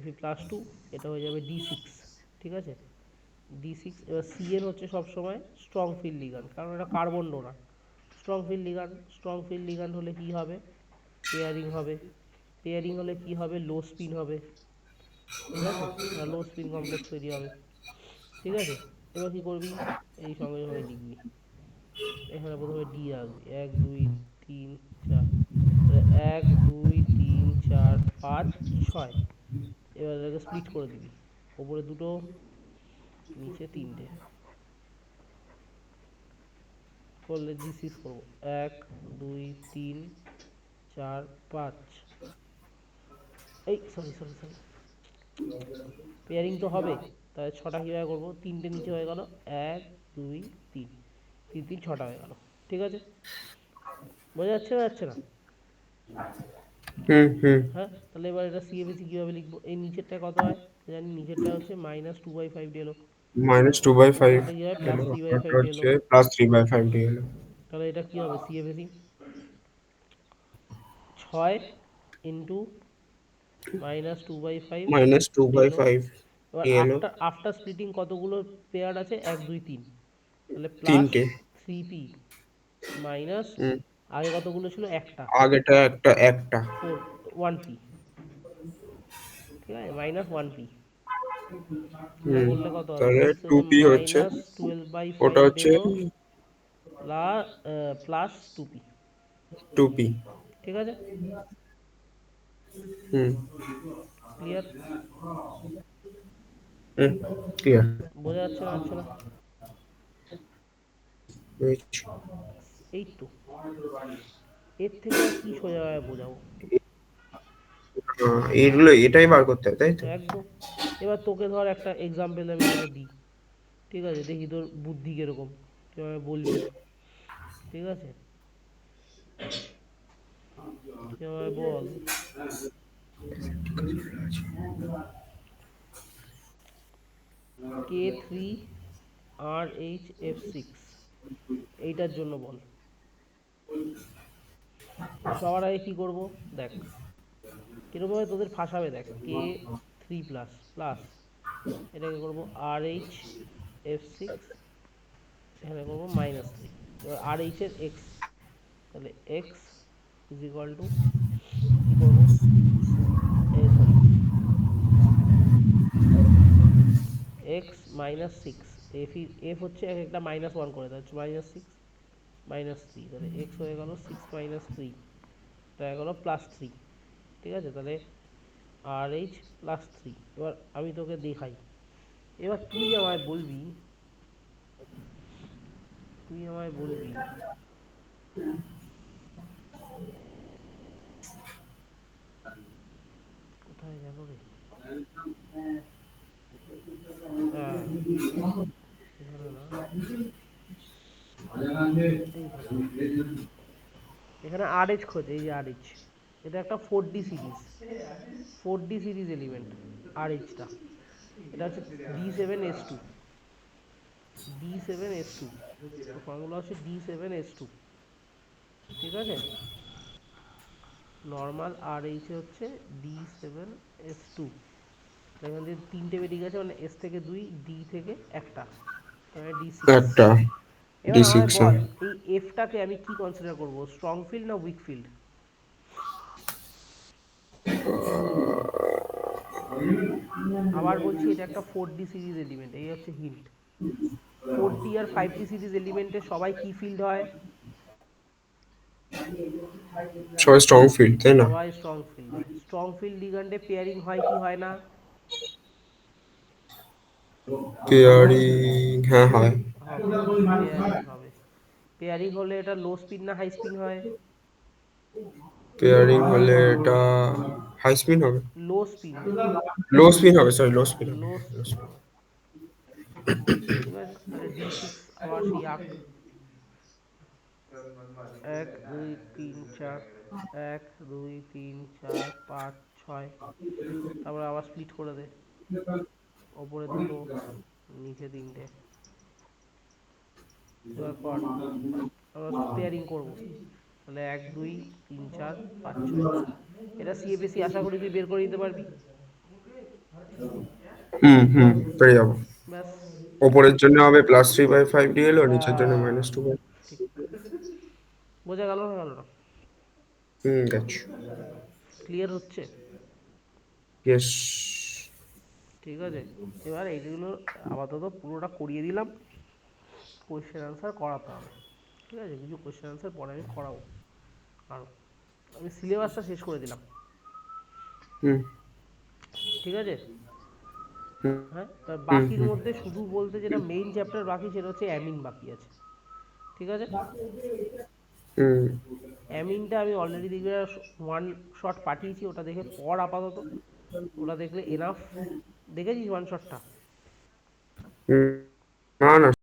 Fe+2, এটা হয়ে যাবে D6। ঠিক আছে, D6। এবার Cl হচ্ছে সবসময় স্ট্রং ফিল্ড লিগান্ড, কারণ এটা carbon donor. Strong field ligand, strong field ligand হলে কি হবে, পেয়ারিং হবে, পেয়ারিং হলে কি হবে, লো স্পিন হবে। ঠিক আছে, লো স্পিন কমপ্লেক্স তৈরি হবে। ঠিক আছে, এবার কি করবি, এই সঙ্গে সঙ্গে লিখবি, এখানে প্রথমে ডি রাখবি, 1 2 3 4, 1 2 3 4 5 6। এবার এটাকে স্প্লিট করে দিবি, ওপরে দুটো, নিচে তিনটে, করলে D6 করবো, 1 2 3 4 5, এই সরি সরি সরি, পেয়ারিং তো হবে, তাহলে ছটা কীভাবে করবো, তিনটে নিচে হয়ে গেল, 1 2 3, 3 3 6টা হয়ে গেল। ঠিক আছে, বোঝা যাচ্ছে না, যাচ্ছে না? হুম, হুম। হ্যাঁ, তাহলে এবার এটা সিএবিসি কীভাবে লিখবো, এই নিচেরটা কত হয় জানি, নিচেরটা হচ্ছে -2/5 ডেলো, আর -2/5 উপরটা কী হয়, এলো, +3/5 আপনারটা ডেলো। হচ্ছে +3/5 দিয়ে এলো। তাহলে এটা কী হবে, সিএবিসি 6 ইন্টু -2/5 ডেলো। -2/5 এবার দিয়ে এলো, আফটার স্প্লিটিং কতগুলো পেয়ার আছে, 1 2 3, তাহলে তিনটে। +3p মাইনাস, হুম, আগে কতগুলো ছিল, একটা, আগেটা একটা। 1p। ঠিক আছে, -1p, এটা হুম, করলে কত হবে, তাহলে সিক্স হচ্ছে 2p হচ্ছে, ওটা -12/5 হচ্ছে ডেলো +2p। 2p। ঠিক আছে, হুম, ক্লিয়ার? হুম, ক্লিয়ার। বোঝা যাচ্ছে না, যাচ্ছে না? বুঝেছি। এই তো, এর থেকে আর কি সোজাভাবে বোঝাবো। এইগুলো এটাই বার করতে হয় তাই তো? একদম। এবার তোকে ধর একটা এক্সাম্পল আমি তোকে দিই, ঠিক আছে, দেখি তোর বুদ্ধি কিরকম, কিভাবে বলবি, ঠিক আছে, কিভাবে বল। K3RHF6 এইটার জন্য বল। সবার আগে কি করব, দেখ কিরকমভাবে তোদের ফাঁসাবে, দেখ K3 প্লাস প্লাস এটাকে করব RH F6, এখানে করব -3। এবার RH এর এক্স, তাহলে এক্স ইজ ইকুয়াল টু কী করব, সরি, x-6, এফ হচ্ছে এক একটা -1 করে দেয়, -6 -3, তাহলে এক্স হয়ে গেল 6 - 3, এটা হয়ে গেল +3, ঠিক আছে, তাহলে RH+3। এবার আমি তোকে দেখাই, এবার তুই আমায় বলবি কোথায় গেল রে, হ্যাঁ এখানে না, এইখানে, এখানে RH খোঁজ, এই যে RH, এটা একটা 4D সিরিজ এলিমেন্ট, RHটা, এটা হচ্ছে D7S2, D7S2, ফর্মুলা হচ্ছে D7S2, ঠিক আছে, নর্মাল RH হচ্ছে D7S2, এখান থেকে 3টে বেরিয়ে গেছে, মানে S থেকে 2, D থেকে একটা, মানে D6। একটা এবার আমায় D6 বল, এই এফটাকে আমি কি কনসিডার করব, স্ট্রং ফিল্ড না উইক ফিল্ড। আবার বলছি, এটা একটা 4D সিরিজ এলিমেন্ট, এই হচ্ছে হিন্ট। 4D আর 5D সিরিজ এলিমেন্টে সবাই কি ফিল্ড হয়, সবাই স্ট্রং ফিল্ড তাই না? সবাই স্ট্রং ফিল্ড হয়। স্ট্রং ফিল্ড লিগ্যান্ডে পেয়ারিং হয় কি হয় না, পেয়ারিং হ্যাঁ হয়। হবে, পেয়ারিং হবে। পেয়ারিং হলে এটা লো স্পিন না হাই স্পিন হয়, পেয়ারিং হলে এটা হাই স্পিন হবে, লো স্পিন, লো স্পিন হবে, সরি লো স্পিন হবে, লো হ্যাঁ, low স্পিন spin। হবে, ঠিক আছে, তাহলে D6 আবার সেই আঁক, 1 2 3 4, 1 2 3 4 5 6, তারপরে আবার স্প্লিট করে দে, ওপরে দুটো নিচে তিনটে, এবার কর, আবার পেয়ারিং করব, তাহলে 1 2 3 4 5 6, এটা সিএবিসি আশা করি তুই বের করে দিতে পারবি, হুম পেয়ে যাবো। ব্যাস। ওপরের জন্য হবে +3/5 DL, আর নিচের জন্য হ্যাঁ, -2। ঠিক, বোঝা গেল না গেল না, গেছে। ক্লিয়ার হচ্ছে, ইয়েস। ঠিক আছে। এবার এইগুলো আপাতত পুরোটা করিয়ে দিলাম, কোয়েশ্চেন আনসার করাতে হবে, ঠিক আছে, কিছু কোয়েশ্চেন আনসার পরে আমি করাবো, আর আমি সিলেবাসটা শেষ করে দিলাম, হুম ঠিক আছে। হুম হ্যাঁ, তা হুম বাকির হুম মধ্যে শুধু বলতে যেটা মেইন চ্যাপ্টার বাকি সেটা হচ্ছে অ্যামিন বাকি আছে, ঠিক আছে। হুম অ্যামিনটা আমি অলরেডি দেখবে ওয়ান শট পাঠিয়েছি, ওটা দেখে পড় আপাতত, ওটা দেখলে এনাফ। দেখেছিস ওয়ান শটটা? হুম। না না।